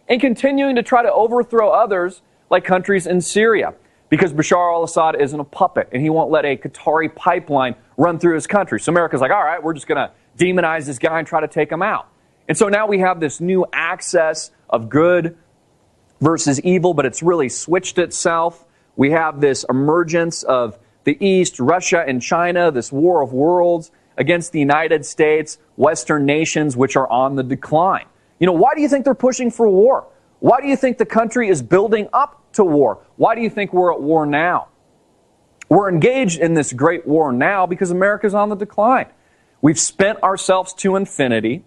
And continuing to try to overthrow others like countries in Syria. Because Bashar al-Assad isn't a puppet, and he won't let a Qatari pipeline run through his country. So America's like, all right, we're just going to demonize this guy and try to take him out. And so now we have this new axis of good versus evil, but it's really switched itself. We have this emergence of the East, Russia and China, this war of worlds against the United States, Western nations, which are on the decline. You know, why do you think they're pushing for war? Why do you think the country is building up to war? Why do you think we're at war now? We're engaged in this great war now because America's on the decline. We've spent ourselves to infinity.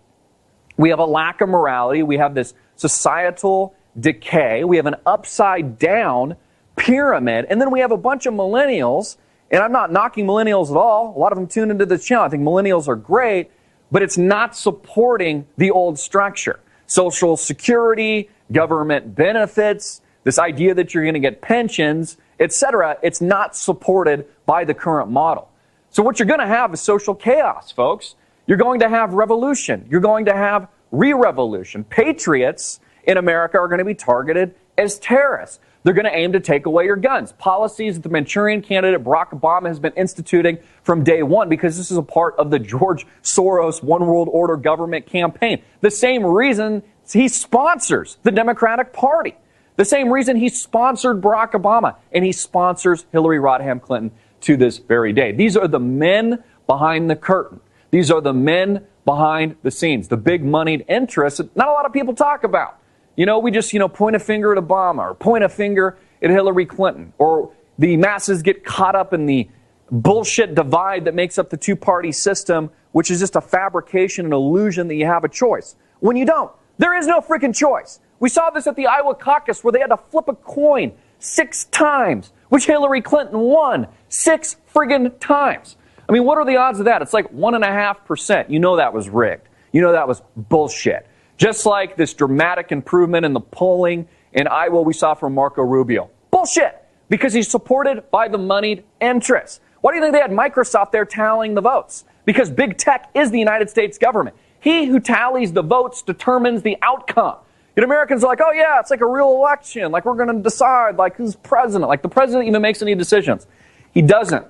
We have a lack of morality. We have this societal decay. We have an upside down pyramid. And then we have a bunch of millennials. And I'm not knocking millennials at all. A lot of them tune into this channel. I think millennials are great, but it's not supporting the old structure. Social Security, government benefits, this idea that you're going to get pensions, etc., it's not supported by the current model. So what you're going to have is social chaos, folks. You're going to have revolution. You're going to have re-revolution. Patriots in America are going to be targeted as terrorists. They're going to aim to take away your guns. Policies that the Manchurian candidate Barack Obama has been instituting from day one, because this is a part of the George Soros One World Order government campaign. The same reason he sponsors the Democratic Party. The same reason he sponsored Barack Obama, and he sponsors Hillary Rodham Clinton to this very day. These are the men behind the curtain. These are the men behind the scenes, the big moneyed interests that not a lot of people talk about. You know, we just, point a finger at Obama or point a finger at Hillary Clinton, or the masses get caught up in the bullshit divide that makes up the two-party system, which is just a fabrication, an illusion that you have a choice. When you don't. There is no freaking choice. We saw this at the Iowa caucus where they had to flip a coin 6 times, which Hillary Clinton won 6 friggin' times. I mean, what are the odds of that? It's like 1.5%. You know that was rigged. You know that was bullshit. Just like this dramatic improvement in the polling in Iowa we saw from Marco Rubio. Bullshit! Because he's supported by the moneyed interests. Why do you think they had Microsoft there tallying the votes? Because big tech is the United States government. He who tallies the votes determines the outcome. And Americans are like, oh yeah, it's like a real election. Like we're going to decide like who's president. Like the president even makes any decisions. He doesn't.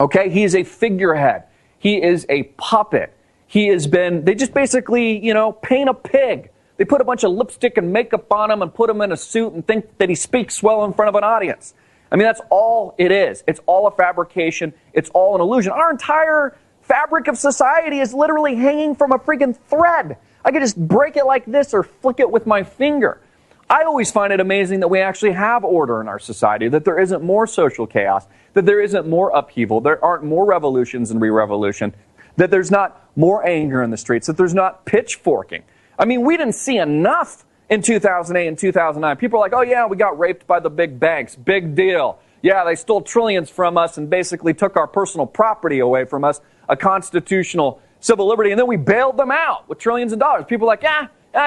Okay? He is a figurehead. He is a puppet. He has been, they just basically, paint a pig. They put a bunch of lipstick and makeup on him and put him in a suit and think that he speaks well in front of an audience. I mean, that's all it is. It's all a fabrication. It's all an illusion. Our entire fabric of society is literally hanging from a freaking thread. I could just break it like this or flick it with my finger. I always find it amazing that we actually have order in our society, that there isn't more social chaos, that there isn't more upheaval, there aren't more revolutions and re-revolution, that there's not more anger in the streets, that there's not pitchforking. I mean, we didn't see enough in 2008 and 2009. People are like, oh yeah, we got raped by the big banks. Big deal. Yeah, they stole trillions from us and basically took our personal property away from us, a constitutional civil liberty, and then we bailed them out with trillions of dollars. People are like,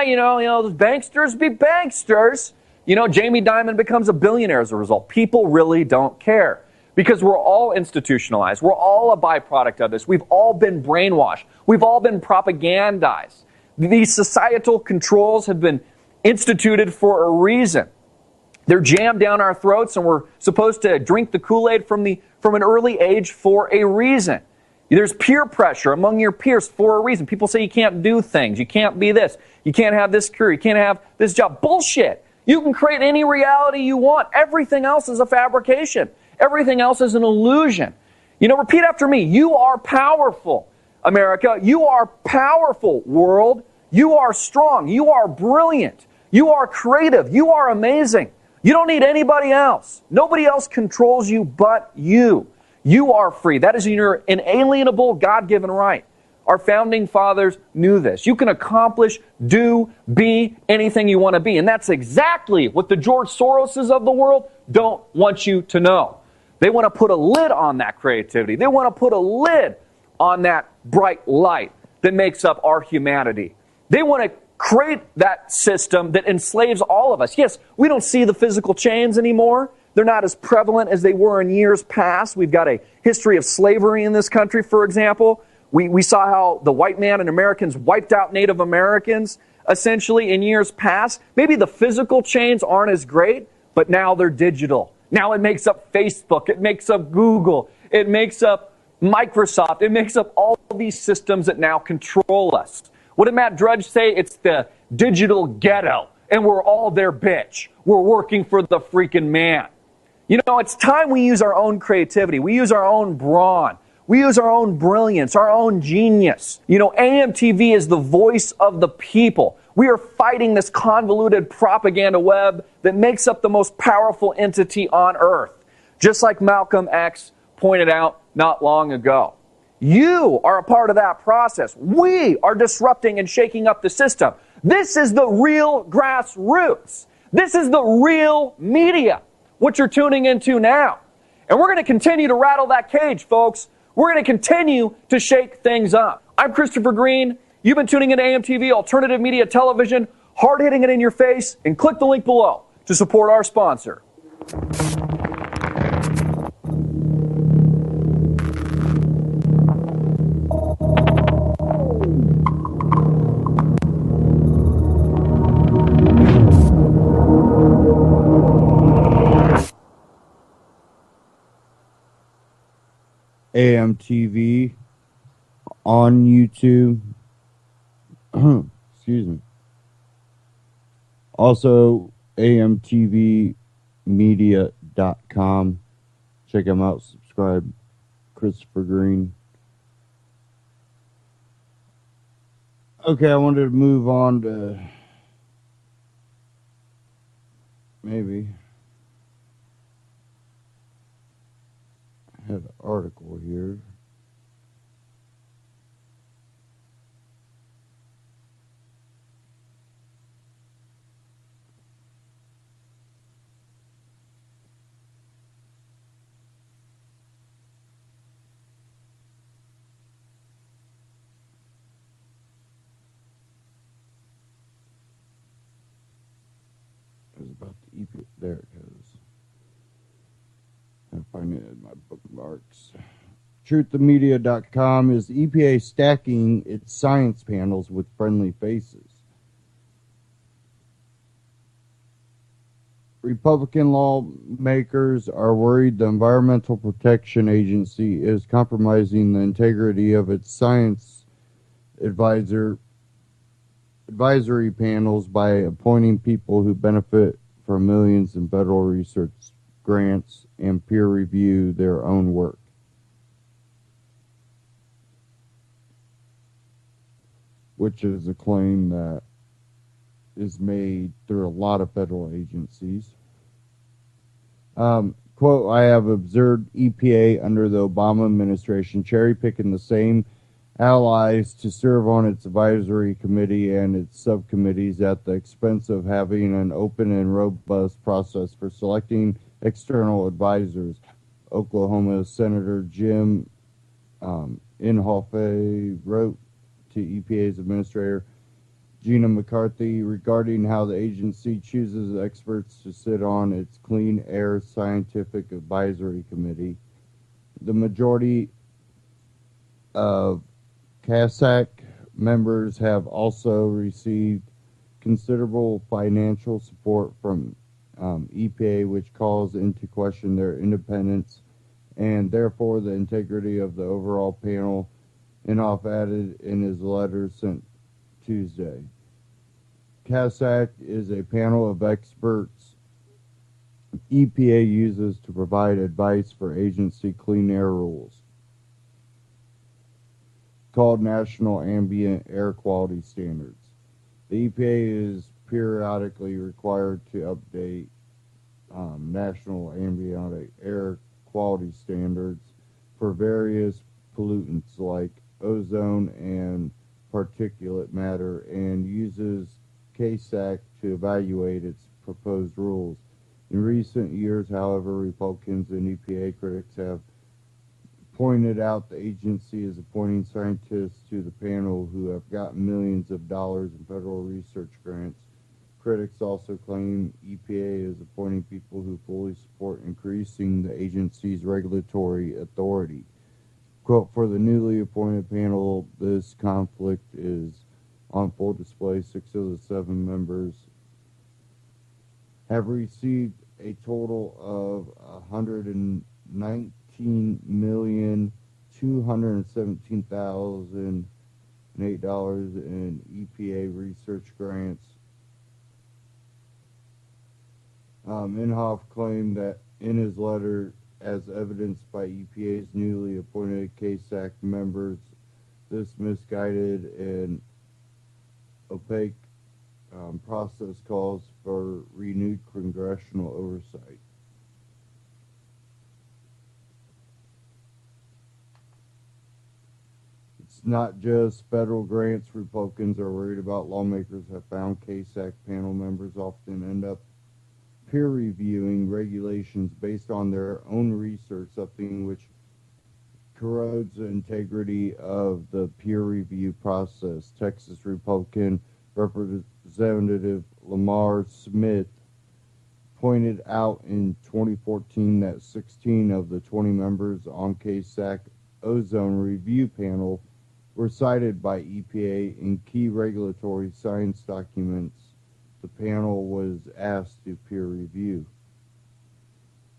you know, those banksters be banksters. You know, Jamie Dimon becomes a billionaire as a result. People really don't care because we're all institutionalized. We're all a byproduct of this. We've all been brainwashed. We've all been propagandized. These societal controls have been instituted for a reason. They're jammed down our throats, and we're supposed to drink the Kool-Aid from an early age for a reason. There's peer pressure among your peers for a reason. People say you can't do things. You can't be this. You can't have this career. You can't have this job. Bullshit. You can create any reality you want. Everything else is a fabrication. Everything else is an illusion. You know, repeat after me. You are powerful, America. You are powerful, world. You are strong. You are brilliant. You are creative. You are amazing. You don't need anybody else. Nobody else controls you but you. You are free. That is your inalienable God-given right. Our founding fathers knew this. You can accomplish, do, be anything you want to be. And that's exactly what the George Soroses of the world don't want you to know. They want to put a lid on that creativity. They want to put a lid on that bright light that makes up our humanity. They want to create that system that enslaves all of us. Yes, we don't see the physical chains anymore. They're not as prevalent as they were in years past. We've got a history of slavery in this country, for example. We saw how the white man and Americans wiped out Native Americans, essentially, in years past. Maybe the physical chains aren't as great, but now they're digital. Now it makes up Facebook. It makes up Google. It makes up Microsoft. It makes up all these systems that now control us. What did Matt Drudge say? It's the digital ghetto, and we're all their bitch. We're working for the freaking man. You know, it's time we use our own creativity. We use our own brawn. We use our own brilliance, our own genius. You know, AMTV is the voice of the people. We are fighting this convoluted propaganda web that makes up the most powerful entity on earth, just like Malcolm X pointed out not long ago. You are a part of that process. We are disrupting and shaking up the system. This is the real grassroots. This is the real media, what you're tuning into now. And we're going to continue to rattle that cage, folks. We're going to continue to shake things up. I'm Christopher Green. You've been tuning into AMTV, Alternative Media Television, hard hitting it in your face, and click the link below to support our sponsor. AMTV on YouTube. Excuse me. Also, AMTVmedia.com. Check them out. Subscribe. Christopher Green. Okay, I wanted to move on to maybe. I had an article here. It was about the EP. There it goes. I find it in my bookmarks. Truththemedia.com is EPA stacking its science panels with friendly faces. Republican lawmakers are worried the Environmental Protection Agency is compromising the integrity of its science advisory panels by appointing people who benefit from millions in federal research grants and peer review their own work. which is a claim that is made through a lot of federal agencies. Quote, I have observed EPA under the Obama administration cherry picking the same allies to serve on its advisory committee and its subcommittees at the expense of having an open and robust process for selecting external advisors. Oklahoma Senator Jim Inhofe wrote to EPA's administrator Gina McCarthy regarding how the agency chooses experts to sit on its Clean Air Scientific Advisory Committee. The majority of CASAC members have also received considerable financial support from EPA, which calls into question their independence and therefore the integrity of the overall panel. Inhofe added in his letter sent Tuesday. CASAC is a panel of experts EPA uses to provide advice for agency clean air rules, called National Ambient Air Quality Standards. The EPA is periodically required to update National Ambient Air Quality Standards for various pollutants like ozone and particulate matter and uses CASAC to evaluate its proposed rules. In recent years, however, Republicans and EPA critics have pointed out the agency is appointing scientists to the panel who have gotten millions of dollars in federal research grants. Critics also claim EPA is appointing people who fully support increasing the agency's regulatory authority. Quote, for the newly appointed panel, this conflict is on full display. 6 of the 7 members have received a total of $119,217,008 in EPA research grants. Inhofe claimed that in his letter, as evidenced by EPA's newly appointed CASAC members, this misguided and opaque process calls for renewed congressional oversight. It's not just federal grants Republicans are worried about. Lawmakers have found CASAC panel members often end up peer reviewing regulations based on their own research, something which corrodes the integrity of the peer review process. Texas Republican Representative Lamar Smith pointed out in 2014 that 16 of the 20 members on CASAC ozone review panel were cited by EPA in key regulatory science documents the panel was asked to peer review.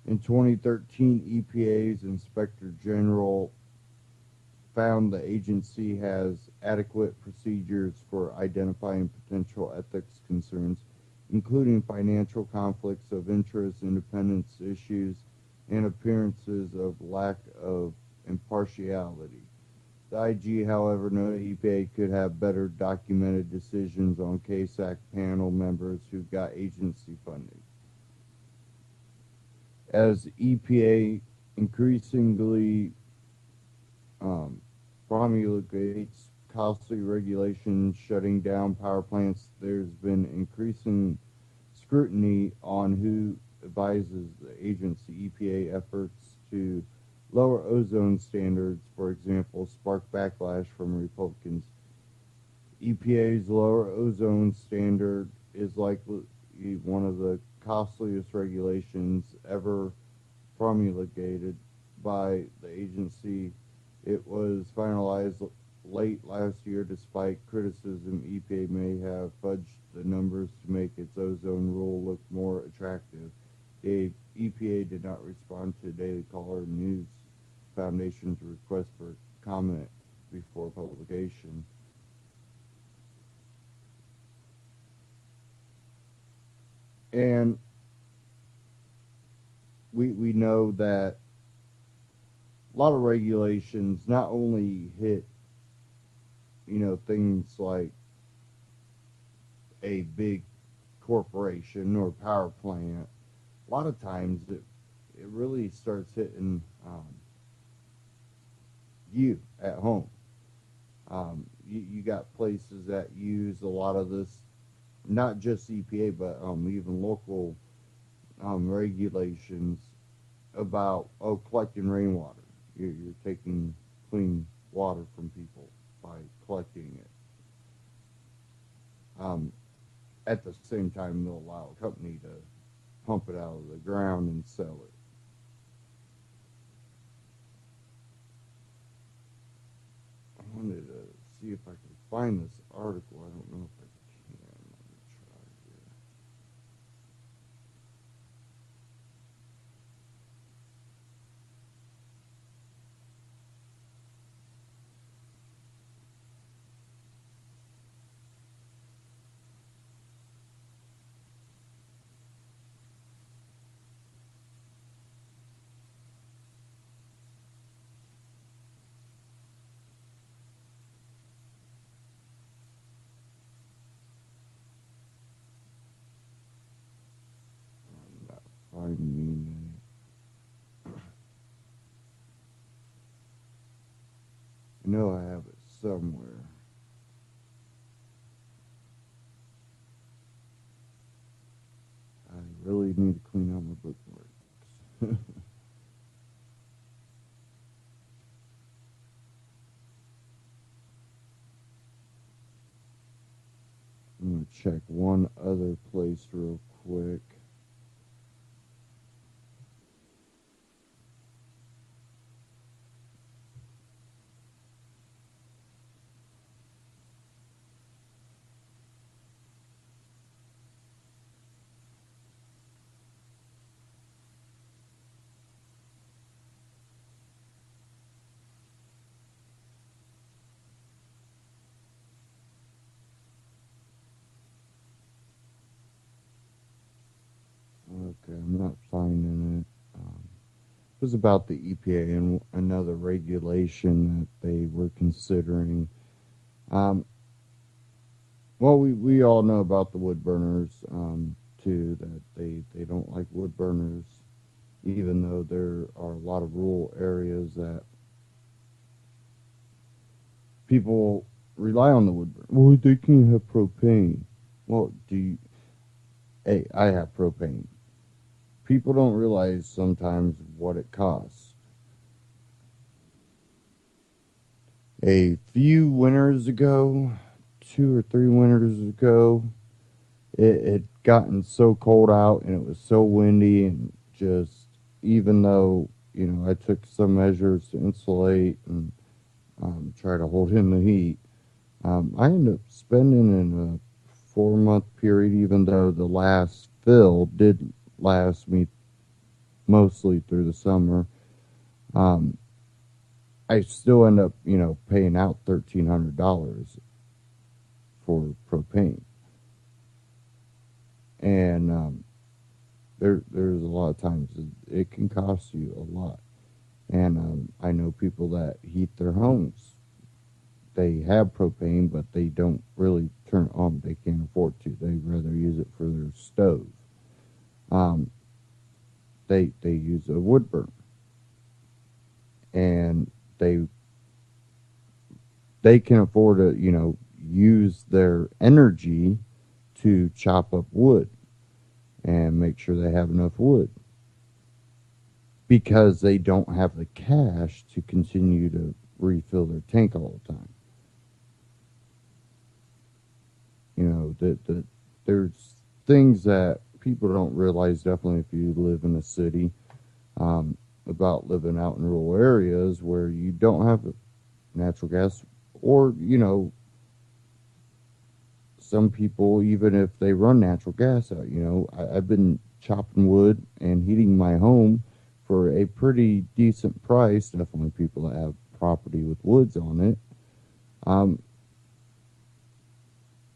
In 2013, EPA's Inspector General found the agency has adequate procedures for identifying potential ethics concerns, including financial conflicts of interest, independence issues, and appearances of lack of impartiality. The IG, however, noted EPA could have better documented decisions on CASAC panel members who got agency funding. As EPA increasingly promulgates costly regulations shutting down power plants, there's been increasing scrutiny on who advises the agency. EPA efforts to lower ozone standards, for example, sparked backlash from Republicans. EPA's lower ozone standard is likely one of the costliest regulations ever promulgated by the agency. It was finalized late last year despite criticism EPA may have fudged the numbers to make its ozone rule look more attractive. The EPA did not respond to Daily Caller News Foundation's request for comment before publication. And we know that a lot of regulations not only hit things like a big corporation or power plant, a lot of times it really starts hitting you at home. You got places that use a lot of this, not just EPA, but even local regulations about collecting rainwater. You're taking clean water from people by collecting it. At the same time, they'll allow a company to pump it out of the ground and sell it. I wanted to see if I could find this article. I don't know if I can. Let me try here. I'm not finding it. I know I have it somewhere. I really need to clean out my bookmarks. I'm going to check one other place real quick. Okay, I'm not finding it. It was about the EPA and another regulation that they were considering. Um, well, we all know about the wood burners too, that they don't like wood burners, even though there are a lot of rural areas that people rely on the wood burner. Well, they can't have propane. Well, hey, I have propane. People don't realize sometimes what it costs. A few winters ago, 2 or 3 winters ago, it had gotten so cold out and it was so windy, and just, even though, I took some measures to insulate and try to hold in the heat, I ended up spending in a 4-month period, even though the last fill did last me mostly through the summer. I still end up, paying out $1,300 for propane, and there's a lot of times it can cost you a lot. And I know people that heat their homes. They have propane, but they don't really turn it on. They can't afford to. They rather use it for their stove. They use a wood burner, and they can afford to, use their energy to chop up wood and make sure they have enough wood, because they don't have the cash to continue to refill their tank all the time. There's things that people don't realize, definitely if you live in a city, about living out in rural areas where you don't have natural gas, or, some people, even if they run natural gas out, I've been chopping wood and heating my home for a pretty decent price. Definitely people that have property with woods on it.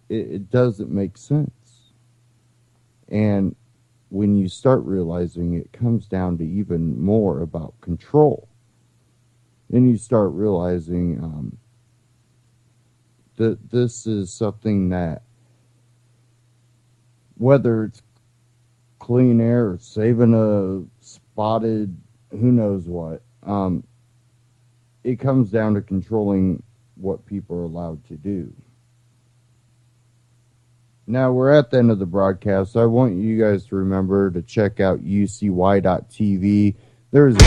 It doesn't make sense. And when you start realizing it comes down to even more about control, then you start realizing This is something that, whether it's clean air or saving a spotted who knows what, it comes down to controlling what people are allowed to do. Now, we're at the end of the broadcast, so I want you guys to remember to check out ucy.tv. There's a